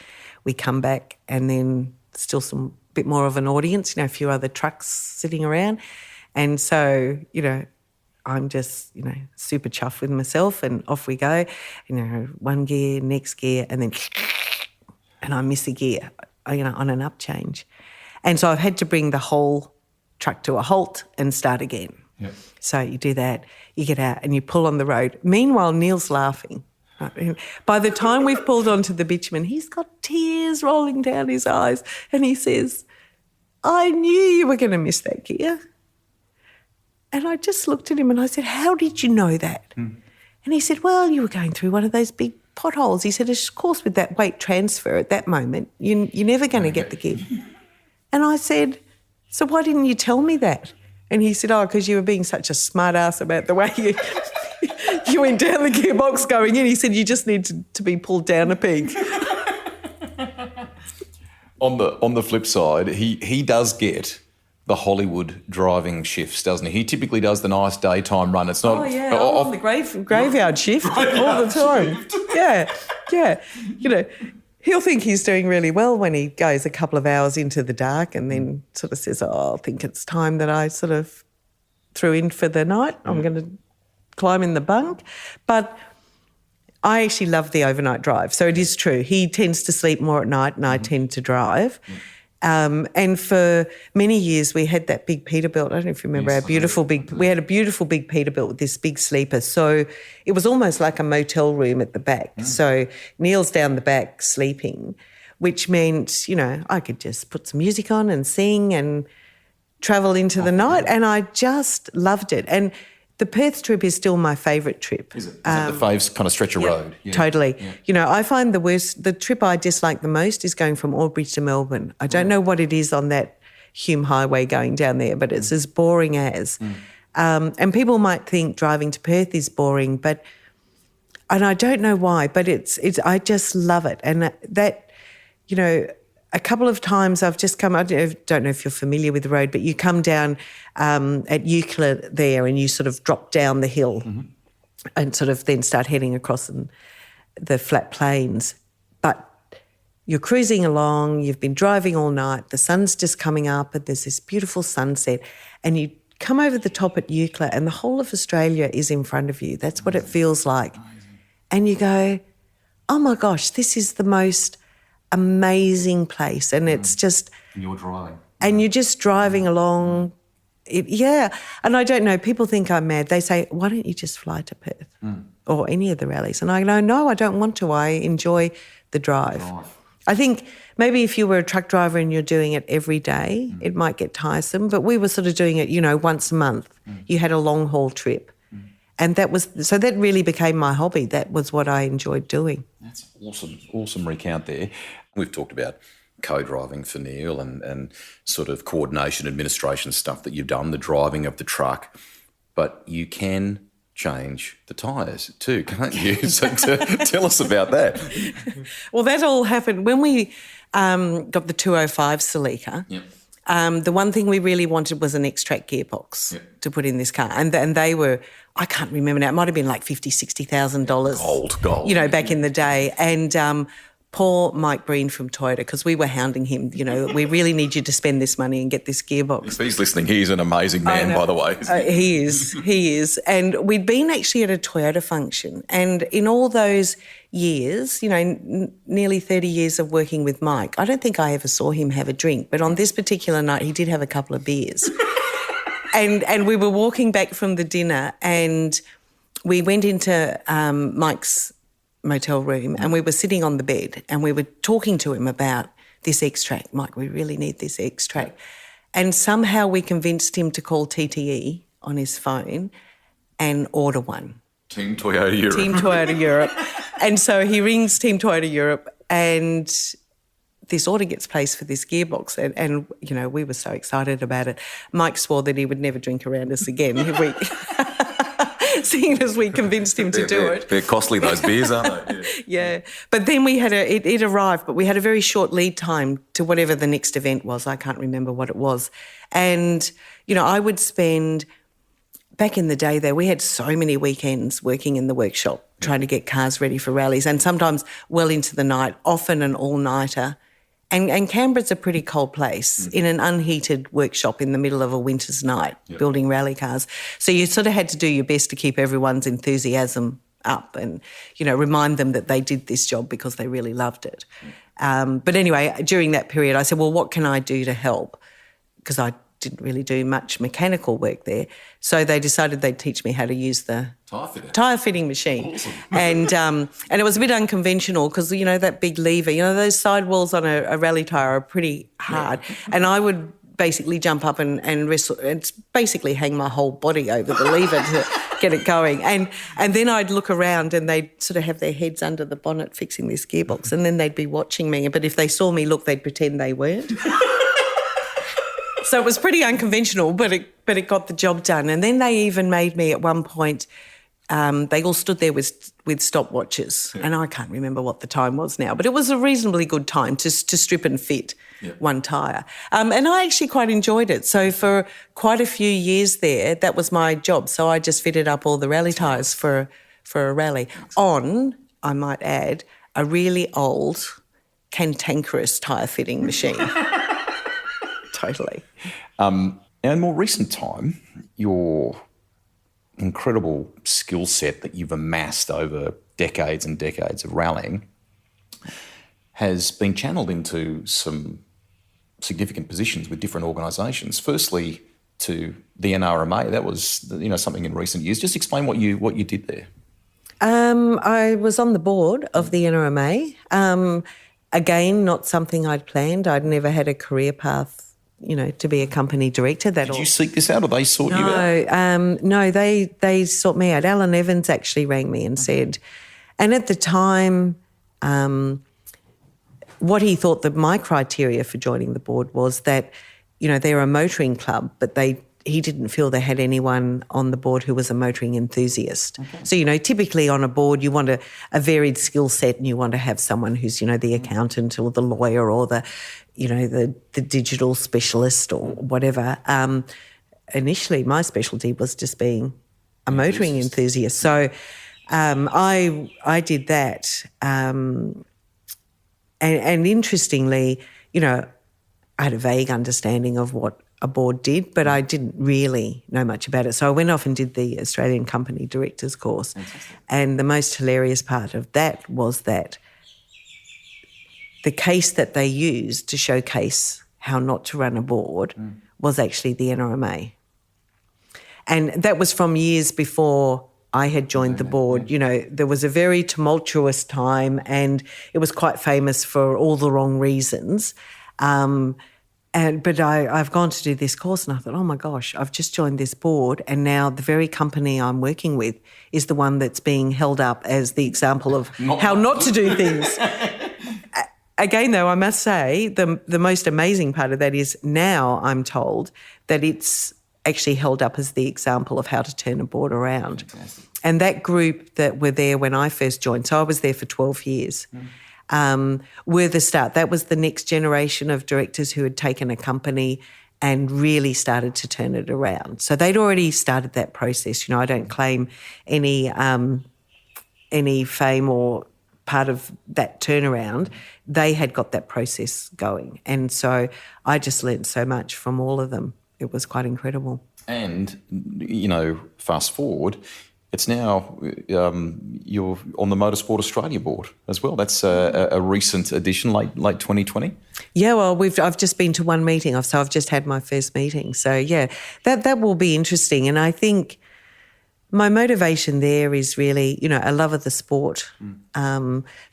We come back and then still some bit more of an audience, a few other trucks sitting around. And so, I'm just, super chuffed with myself and off we go, one gear, next gear, and then and I miss a gear, on an up change. And so I've had to bring the whole truck to a halt and start again. Yep. So you do that, you get out and you pull on the road. Meanwhile, Neil's laughing. Right? By the time we've pulled onto the bitumen, he's got tears rolling down his eyes and he says, I knew you were going to miss that gear. And I just looked at him and I said, how did you know that? And he said, well, you were going through one of those big potholes. He said, of course, with that weight transfer at that moment, you're never going to get the gig. And I said, so why didn't you tell me that? And he said, oh, because you were being such a smart ass about the way you went down the gearbox going in. He said, you just need to be pulled down a peg. On the flip side, he does get the Hollywood driving shifts, doesn't he? He typically does the nice daytime run. It's not... Oh, yeah, on the graveyard shift all the time. Yeah. You know, he'll think he's doing really well when he goes a couple of hours into the dark and then sort of says, oh, I think it's time that I sort of threw in for the night. I'm going to climb in the bunk. But I actually love the overnight drive. So it is true. He tends to sleep more at night and I tend to drive. And for many years we had that big Peterbilt. I don't know if you remember we had a beautiful big Peterbilt with this big sleeper. So it was almost like a motel room at the back. So Neil's down the back sleeping, which meant, you know, I could just put some music on and sing and travel into the night. And I just loved it. And the Perth trip is still my favourite trip. Is it? Is that the faves kind of stretch of road? Yeah. Totally. Yeah. You know, I find the trip I dislike the most is going from Albury to Melbourne. I don't know what it is on that Hume Highway going down there, but it's as boring as. And people might think driving to Perth is boring, and I don't know why, but I just love it. And that, you know, a couple of times I've just come, I don't know if you're familiar with the road, but you come down at Euclid there and you sort of drop down the hill and sort of then start heading across the flat plains. But you're cruising along, you've been driving all night, the sun's just coming up and there's this beautiful sunset and you come over the top at Euclid and the whole of Australia is in front of you. That's what it feels like. And you go, oh my gosh, this is the most amazing place, and it's just... And you're driving. And you're just driving along. And I don't know, people think I'm mad. They say, why don't you just fly to Perth or any of the rallies? And I go, no, I don't want to. I enjoy the drive. I think maybe if you were a truck driver and you're doing it every day, it might get tiresome, but we were sort of doing it, you know, once a month. You had a long haul trip. And that really became my hobby. That was what I enjoyed doing. That's awesome recount there. We've talked about co-driving for Neil and sort of coordination, administration stuff that you've done, the driving of the truck, but you can change the tyres too, can't you? So tell us about that. Well, that all happened when we got the 205 Celica. Yep. The one thing we really wanted was an X-Track gearbox to put in this car. And they were, I can't remember now, it might have been like $50,000, $60,000. Gold. You know, back in the day. And poor Mike Breen from Toyota, because we were hounding him, you know, we really need you to spend this money and get this gearbox. If he's listening, he's an amazing man, by the way. He is. And we'd been actually at a Toyota function. And in all those years, you know, nearly 30 years of working with Mike, I don't think I ever saw him have a drink. But on this particular night, he did have a couple of beers. and we were walking back from the dinner and we went into Mike's motel room and we were sitting on the bed and we were talking to him about this X-Track. Mike, we really need this X-Track. And somehow we convinced him to call TTE on his phone and order one. Team Toyota Europe. Team Toyota Europe. And so he rings Team Toyota Europe and this order gets placed for this gearbox and you know, we were so excited about it. Mike swore that he would never drink around us again. Seeing as we convinced him to do it. They're costly, those beers, aren't they? Yeah. But then we had it arrived, but we had a very short lead time to whatever the next event was. I can't remember what it was. And, you know, I would spend, back in the day there, we had so many weekends working in the workshop trying to get cars ready for rallies and sometimes well into the night, often an all-nighter. And Canberra's a pretty cold place in an unheated workshop in the middle of a winter's night building rally cars. So you sort of had to do your best to keep everyone's enthusiasm up and, you know, remind them that they did this job because they really loved it. But anyway, during that period I said, well, what can I do to help? Because I didn't really do much mechanical work there. So they decided they'd teach me how to use the tyre fitting machine. Awesome. And it was a bit unconventional because, you know, that big lever, you know, those sidewalls on a rally tyre are pretty hard. And I would basically jump up and wrestle. It's basically hang my whole body over the lever to get it going. And then I'd look around and they'd sort of have their heads under the bonnet fixing this gearbox, and then they'd be watching me. But if they saw me look, they'd pretend they weren't. So it was pretty unconventional, but it got the job done. And then they even made me at one point, they all stood there with stopwatches, and I can't remember what the time was now, but it was a reasonably good time to strip and fit one tyre. And I actually quite enjoyed it. So for quite a few years there, that was my job. So I just fitted up all the rally tyres for a rally on, I might add, a really old, cantankerous tyre fitting machine. Totally. Now, in more recent time, your incredible skill set that you've amassed over decades and decades of rallying has been channelled into some significant positions with different organisations. Firstly, to the NRMA, that was something in recent years. Just explain what you did there. I was on the board of the NRMA. Again, not something I'd planned. I'd never had a career path, to be a company director. Did you seek this out, or they sought you out? No, they sought me out. Alan Evans actually rang me and said, and at the time, what he thought that my criteria for joining the board was that, they're a motoring club, but he didn't feel they had anyone on the board who was a motoring enthusiast. Okay. So, typically on a board you want a varied skill set, and you want to have someone who's, the accountant or the lawyer or the digital specialist or whatever. Initially, my specialty was just being a motoring enthusiast. So I did that. And interestingly, I had a vague understanding of what a board did, but I didn't really know much about it. So I went off and did the Australian Company Directors course. Fantastic. And the most hilarious part of that was that the case that they used to showcase how not to run a board was actually the NRMA. And that was from years before I had joined the board. There was a very tumultuous time, and it was quite famous for all the wrong reasons. But I've gone to do this course, and I thought, oh my gosh, I've just joined this board, and now the very company I'm working with is the one that's being held up as the example of how not to do things. Again, though, I must say the most amazing part of that is now I'm told that it's actually held up as the example of how to turn a board around. Fantastic. And that group that were there when I first joined, so I was there for 12 years, were the start. That was the next generation of directors who had taken a company and really started to turn it around. So they'd already started that process. I don't claim any fame or part of that turnaround. They had got that process going. And so I just learnt so much from all of them. It was quite incredible. And, fast forward, it's now you're on the Motorsport Australia board as well. That's a recent addition, late 2020. Yeah, well, I've just been to one meeting, so I've just had my first meeting. So yeah, that will be interesting. And I think my motivation there is really, a love of the sport.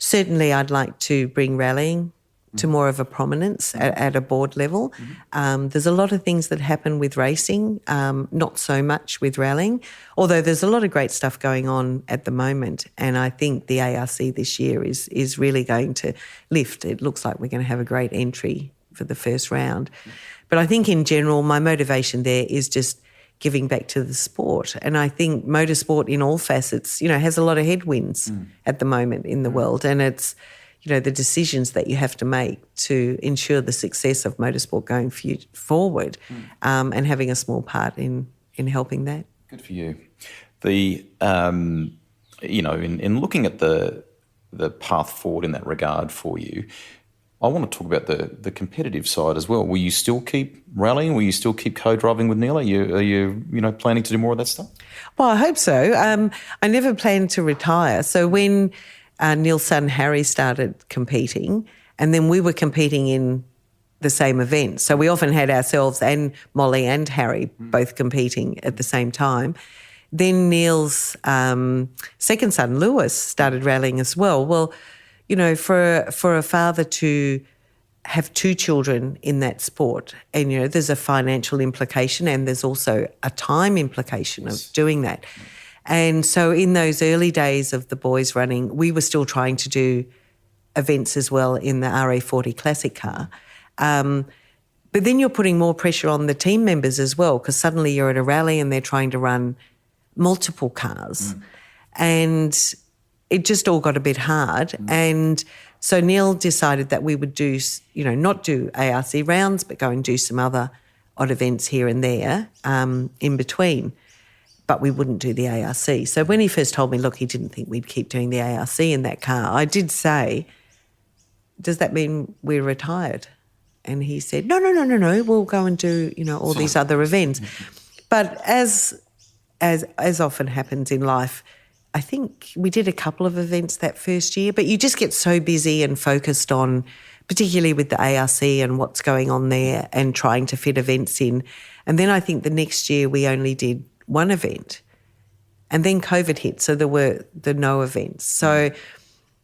Certainly, I'd like to bring rallying to more of a prominence at a board level. There's a lot of things that happen with racing, not so much with rallying, although there's a lot of great stuff going on at the moment. And I think the ARC this year is really going to lift. It looks like we're going to have a great entry for the first round. But I think in general, my motivation there is just giving back to the sport. And I think motorsport in all facets, has a lot of headwinds at the moment in the world. And it's, the decisions that you have to make to ensure the success of motorsport going forward, and having a small part in helping that. Good for you. The in looking at the path forward in that regard for you, I want to talk about the competitive side as well. Will you still keep rallying? Will you still keep co-driving with Neil? Are you planning to do more of that stuff? Well, I hope so. I never planned to retire. So when Neil's son Harry started competing, and then we were competing in the same event. So we often had ourselves and Molly and Harry both competing at the same time. Then Neil's second son, Lewis, started rallying as well. Well, for a father to have 2 children in that sport, and, there's a financial implication and there's also a time implication of doing that. And so in those early days of the boys running, we were still trying to do events as well in the RA40 Classic car. But then you're putting more pressure on the team members as well, because suddenly you're at a rally and they're trying to run multiple cars. And it just all got a bit hard. And so Neil decided that we would do, not do ARC rounds, but go and do some other odd events here and there in between. But we wouldn't do the ARC. So when he first told me, look, he didn't think we'd keep doing the ARC in that car, I did say, does that mean we're retired? And he said, no, we'll go and do, all these other events. But as often happens in life, I think we did a couple of events that first year, but you just get so busy and focused on, particularly with the ARC and what's going on there and trying to fit events in. And then I think the next year we only did one event, and then COVID hit, so there were no events. So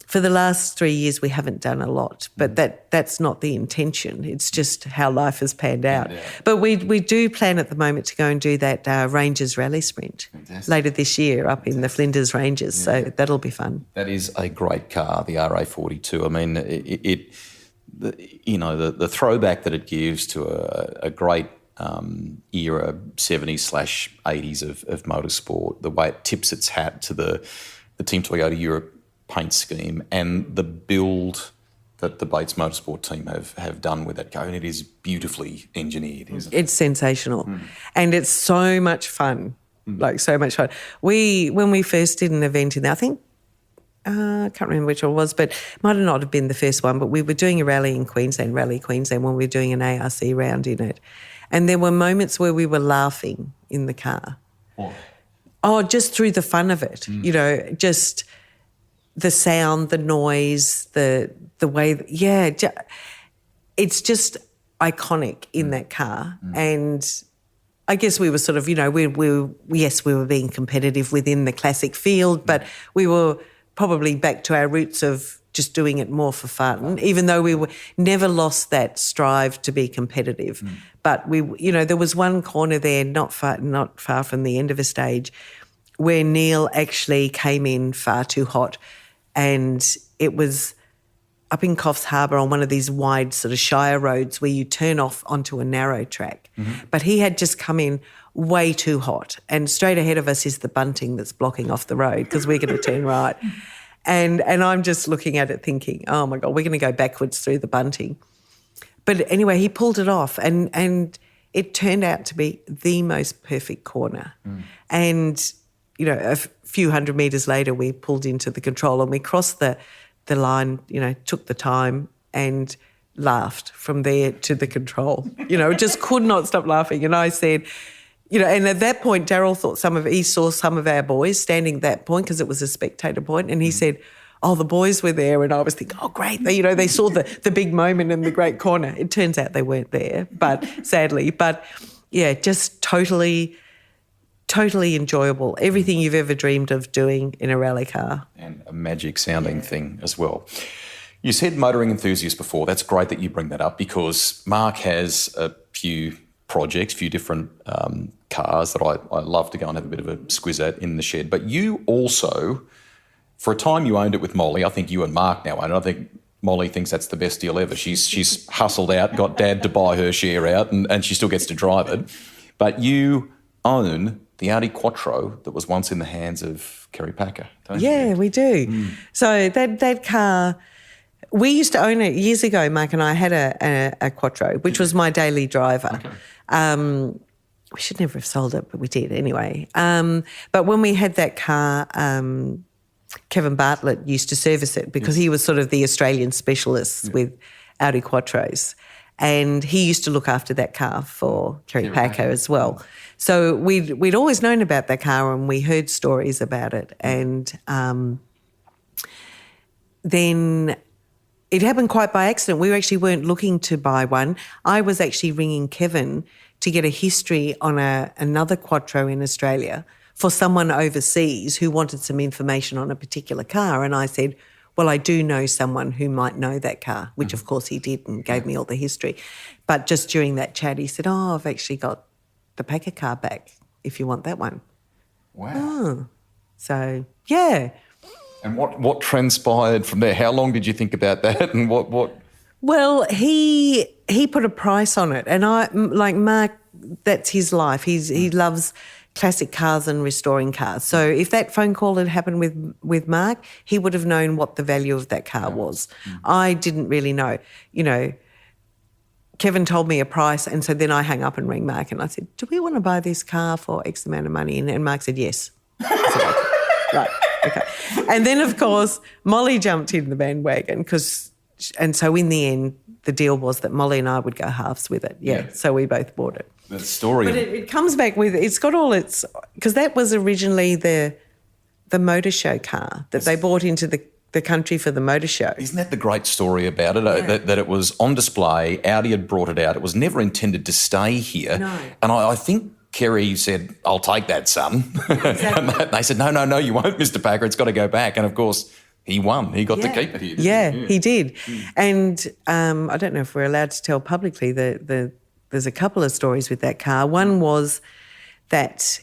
for the last 3 years we haven't done a lot, but that's not the intention. It's just how life has panned out. Yeah. But we do plan at the moment to go and do that Rangers Rally Sprint later this year up in the Flinders Ranges, so that'll be fun. That is a great car, the RA42. I mean, the throwback that it gives to a great era, 70s/80s of motorsport, the way it tips its hat to the Team Toyota Europe paint scheme and the build that the Bates Motorsport team have done with that car, and it is beautifully engineered, isn't it? It's sensational. And it's so much fun, like so much fun. When we first did an event in there, I think, I can't remember which one it was, but it might not have been the first one, but we were doing a rally in Queensland, Rally Queensland, when we were doing an ARC round in it. And there were moments where we were laughing in the car. What? Oh, just through the fun of it, just the sound, the noise, the way, it's just iconic in that car. And I guess we were sort of, we were being competitive within the classic field, but we were probably back to our roots of just doing it more for fun, even though we never lost that strive to be competitive. But there was one corner there not far from the end of a stage where Neil actually came in far too hot, and it was up in Coffs Harbour on one of these wide sort of shire roads where you turn off onto a narrow track. But he had just come in way too hot, and straight ahead of us is the bunting that's blocking off the road because we're going to turn right. And I'm just looking at it thinking, oh, my God, we're going to go backwards through the bunting. But anyway, he pulled it off, and it turned out to be the most perfect corner. And, a few hundred metres later, we pulled into the control and we crossed the line, took the time and laughed from there to the control. Just could not stop laughing. And I said, and at that point, Darryl thought he saw some of our boys standing at that point because it was a spectator point, and he said, oh, the boys were there. And I was thinking, oh, great. They saw the big moment in the great corner. It turns out they weren't there, sadly. But, yeah, just totally enjoyable. Everything you've ever dreamed of doing in a rally car. And a magic sounding thing as well. You said motoring enthusiast before. That's great that you bring that up because Mark has a few projects, a few different cars that I love to go and have a bit of a squiz at in the shed. But you also, for a time you owned it with Molly. I think you and Mark now own it. I think Molly thinks that's the best deal ever. She's hustled out, got Dad to buy her share out, and she still gets to drive it. But you own the Audi Quattro that was once in the hands of Kerry Packer, don't you? Yeah, we do. So that car, we used to own it years ago. Mark and I had a Quattro, which was my daily driver. Okay. We should never have sold it, but we did anyway. But when we had that car, Kevin Bartlett used to service it because he was sort of the Australian specialist with Audi Quattros. And he used to look after that car for Kerry Packer as well. So we'd always known about that car and we heard stories about it. And then it happened quite by accident. We actually weren't looking to buy one. I was actually ringing Kevin to get a history on another Quattro in Australia for someone overseas who wanted some information on a particular car. And I said, well, I do know someone who might know that car, which of course he did and gave me all the history. But just during that chat, he said, oh, I've actually got the Packer car back if you want that one. Wow. Oh. So, yeah. And what transpired from there? How long did you think about that and what? Well, he put a price on it, and Mark, that's his life. He loves classic cars and restoring cars. So if that phone call had happened with Mark, he would have known what the value of that car was. I didn't really know. You know, Kevin told me a price, and so then I hung up and rang Mark and I said, do we want to buy this car for X amount of money? And Mark said, yes. I said, okay. Right, okay. And then, of course, Molly jumped in the bandwagon and so in the end, the deal was that Molly and I would go halves with it. Yeah. So we both bought it. The story. But it comes back with, it's got all its, because that was originally the motor show car that they bought into the country for the motor show. Isn't that the great story about it? Yeah. That it was on display, Audi had brought it out. It was never intended to stay here. No. And I think Kerry said, I'll take that, son. Exactly. And they said, no, you won't, Mr. Packer. It's got to go back. And, of course, he won. He got to keep it here. Yeah, he did. And I don't know if we're allowed to tell publicly there's a couple of stories with that car. One was that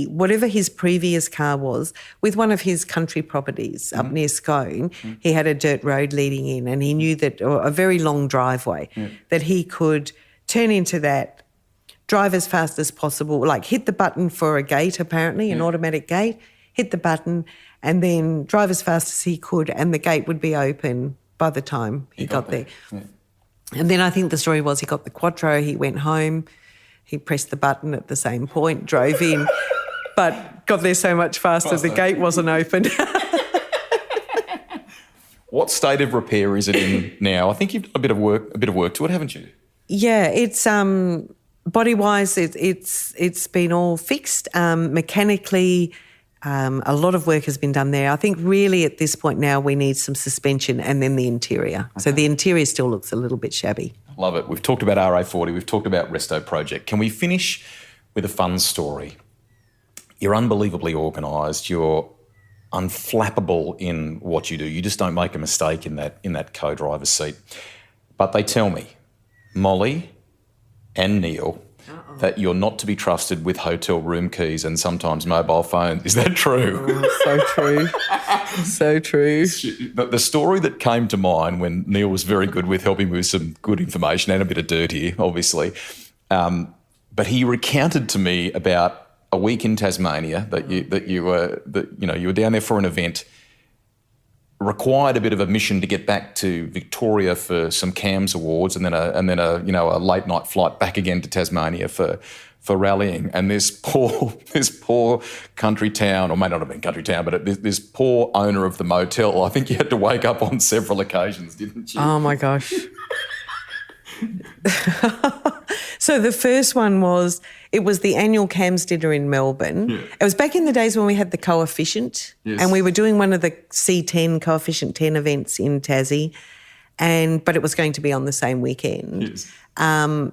whatever his previous car was, with one of his country properties up near Scone, he had a dirt road leading in, and he knew that, or a very long driveway, that he could turn into that, drive as fast as possible, like hit the button for a gate apparently, an automatic gate, hit the button and then drive as fast as he could, and the gate would be open by the time he got there. Yeah. And then I think the story was he got the Quattro, he went home, he pressed the button at the same point, drove in, but got there so much faster the gate wasn't open. What state of repair is it in now? I think you've done a bit of work to it, haven't you? Yeah, it's body-wise, it's been all fixed. Mechanically, a lot of work has been done there. I think really at this point now we need some suspension and then the interior. Okay. So the interior still looks a little bit shabby. Love it. We've talked about RA40, we've talked about Resto Project. Can we finish with a fun story? You're unbelievably organised. You're unflappable in what you do. You just don't make a mistake in that co-driver's seat. But they tell me, Molly and Neil, that you're not to be trusted with hotel room keys and sometimes mobile phones. Is that true? Oh, so true. So true. The story that came to mind when Neil was very good with helping me with some good information and a bit of dirt here, obviously, but he recounted to me about a week in Tasmania that you were down there for an event, required a bit of a mission to get back to Victoria for some CAMS awards, and then a late night flight back again to Tasmania for rallying. And this poor country town, or may not have been country town, but this poor owner of the motel, I think you had to wake up on several occasions, didn't you? Oh my gosh. So the first one was, it was the annual CAMS dinner in Melbourne. Yeah. It was back in the days when we had the coefficient, and we were doing one of the C10 coefficient 10 events in Tassie, but it was going to be on the same weekend. Yes.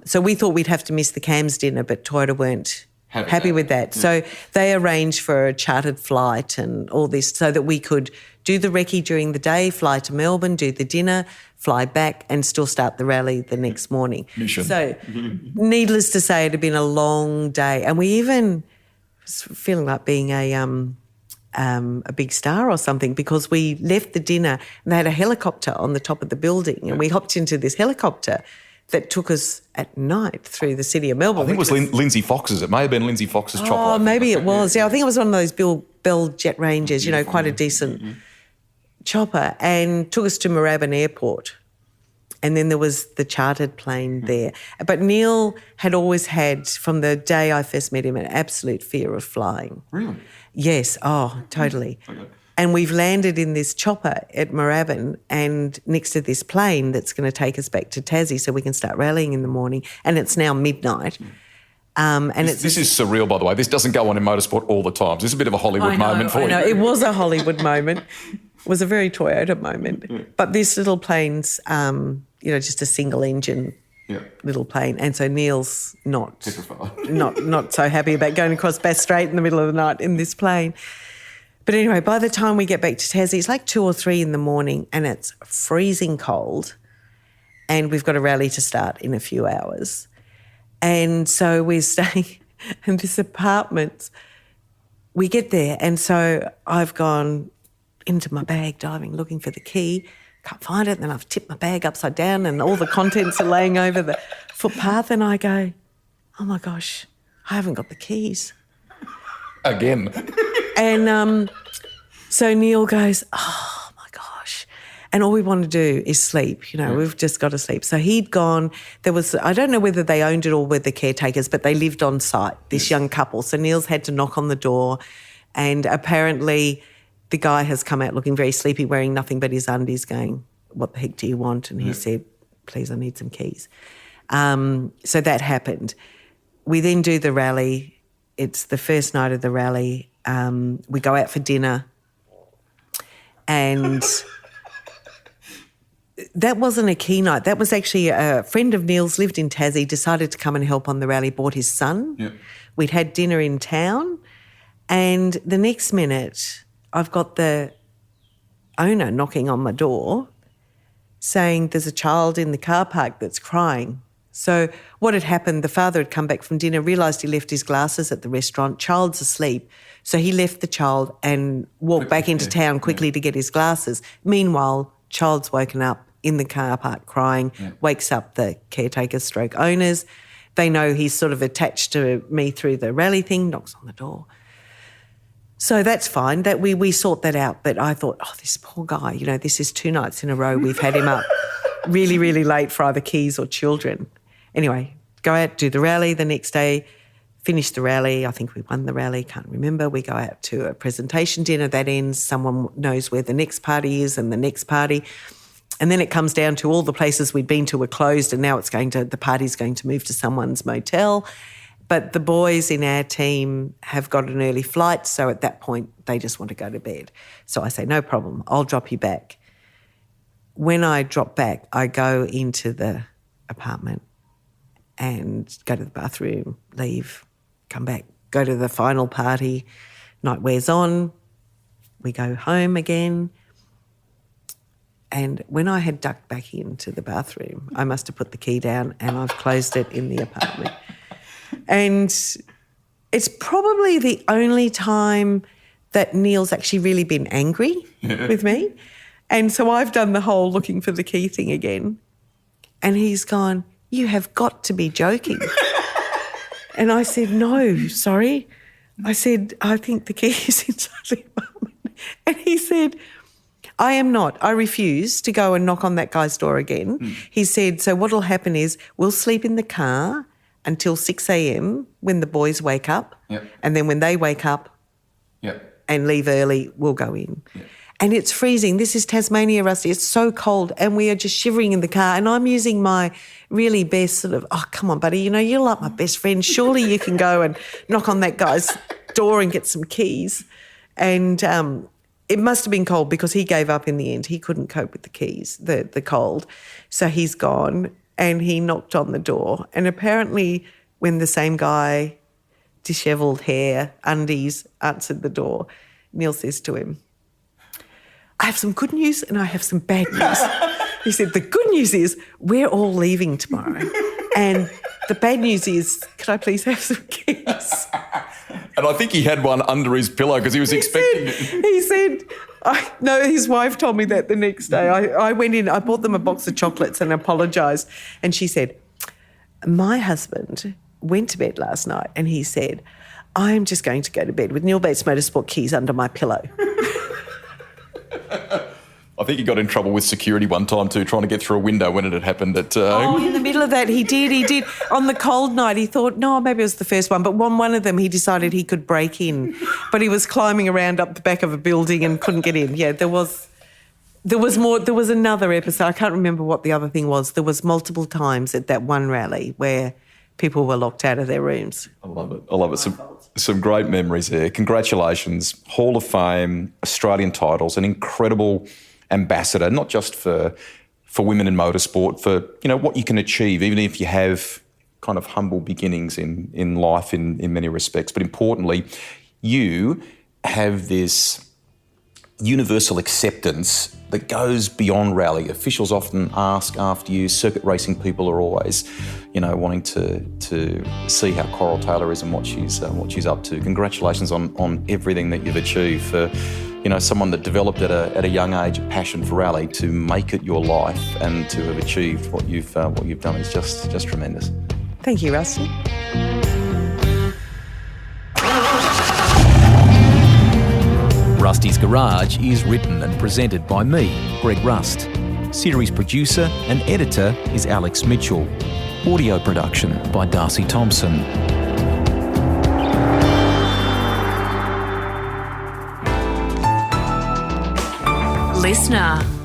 So we thought we'd have to miss the CAMS dinner, but Toyota weren't happy with that. Yeah. So they arranged for a chartered flight and all this so that we could do the recce during the day, fly to Melbourne, do the dinner, fly back and still start the rally the next morning. Mission. So needless to say, it had been a long day, and we even was feeling like being a big star or something, because we left the dinner and they had a helicopter on the top of the building, and we hopped into this helicopter that took us at night through the city of Melbourne. I think it was Lindsay Fox's. It may have been Lindsay Fox's chopper. Oh, maybe it was. Yeah, I think it was one of those Bell Jet Rangers, quite a decent chopper, and took us to Moorabbin Airport. And then there was the chartered plane there. But Neil had always had, from the day I first met him, an absolute fear of flying. Really? Yes, totally. Okay. And we've landed in this chopper at Moorabbin and next to this plane that's going to take us back to Tassie so we can start rallying in the morning. And it's now midnight. This is surreal, by the way. This doesn't go on in motorsport all the time. This is a bit of a Hollywood moment for you. I know, it was a Hollywood moment. It was a very Toyota moment. Yeah. But this little plane's, just a single engine little plane. And so Neil's not so happy about going across Bass Strait in the middle of the night in this plane. But anyway, by the time we get back to Tassie, it's like 2 or 3 in the morning and it's freezing cold and we've got a rally to start in a few hours. And so we're staying in this apartment. We get there and so I've gone into my bag, diving, looking for the key, can't find it, and then I've tipped my bag upside down and all the contents are laying over the footpath and I go, oh my gosh, I haven't got the keys. Again. And so Neil goes, oh my gosh. And all we want to do is sleep, we've just got to sleep. So he'd gone, I don't know whether they owned it or were the caretakers, but they lived on site, this young couple. So Neil's had to knock on the door and apparently the guy has come out looking very sleepy, wearing nothing but his undies, going, what the heck do you want? And he said, please, I need some keys. So that happened. We then do the rally. It's the first night of the rally. We go out for dinner and that wasn't a key night. That was actually a friend of Neil's, lived in Tassie, decided to come and help on the rally, brought his son. Yep. We'd had dinner in town and the next minute I've got the owner knocking on my door saying there's a child in the car park that's crying. So what had happened, the father had come back from dinner, realised he left his glasses at the restaurant, child's asleep, so he left the child and walked back into town quickly to get his glasses. Meanwhile, child's woken up in the car park crying, wakes up the caretaker stroke owners. They know he's sort of attached to me through the rally thing, knocks on the door. So that's fine, that we sort that out. But I thought, this poor guy, this is 2 nights in a row we've had him up really, really late for either keys or children. Anyway, go out, do the rally the next day, finish the rally. I think we won the rally, can't remember. We go out to a presentation dinner. That ends. Someone knows where the next party is and the next party. And then it comes down to all the places we'd been to were closed and now the party's going to move to someone's motel. But the boys in our team have got an early flight, so at that point they just want to go to bed. So I say, no problem, I'll drop you back. When I drop back, I go into the apartment and go to the bathroom, leave, come back, go to the final party, night wears on, we go home again. And when I had ducked back into the bathroom, I must have put the key down and I've closed it in the apartment. And it's probably the only time that Neil's actually really been angry with me. And so I've done the whole looking for the key thing again. And he's gone, you have got to be joking. And I said, no, sorry. I said, I think the key is inside the apartment. And he said, I am not. I refuse to go and knock on that guy's door again. He said, so what'll happen is we'll sleep in the car until 6 a.m. when the boys wake up. Yep. And then when they wake up and leave early, we'll go in. Yep. And it's freezing. This is Tasmania, Rusty. It's so cold and we are just shivering in the car and I'm using my really best sort of, come on, buddy, you're like my best friend. Surely you can go and knock on that guy's door and get some keys. And it must have been cold because he gave up in the end. He couldn't cope with the keys, the cold. So he's gone and he knocked on the door. And apparently when the same guy, dishevelled hair, undies, answered the door, Neil says to him, I have some good news and I have some bad news. He said, the good news is we're all leaving tomorrow. And the bad news is, can I please have some keys? And I think he had one under his pillow because he was expecting it. He said, no, his wife told me that the next day. I went in, I bought them a box of chocolates and apologised. And she said, my husband went to bed last night and he said, I'm just going to go to bed with Neil Bates Motorsport keys under my pillow. I think he got in trouble with security one time too, trying to get through a window when it had happened. In the middle of that, he did. On the cold night, he thought, no, maybe it was the first one, but one of them he decided he could break in, but he was climbing around up the back of a building and couldn't get in. Yeah, there was more. There was another episode. I can't remember what the other thing was. There was multiple times at that one rally where people were locked out of their rooms. I love it. Some great memories there. Congratulations. Hall of Fame, Australian titles, an incredible ambassador, not just for women in motorsport, for, what you can achieve, even if you have kind of humble beginnings in life in many respects. But importantly, you have this universal acceptance that goes beyond rally. Officials often ask after you. Circuit racing people are always, wanting to see how Coral Taylor is and what she's up to. Congratulations on everything that you've achieved for, someone that developed at a young age a passion for rally to make it your life and to have achieved what you've done is just tremendous. Thank you, Rusty. Rusty's Garage is written and presented by me, Greg Rust. Series producer and editor is Alex Mitchell. Audio production by Darcy Thompson. Listener.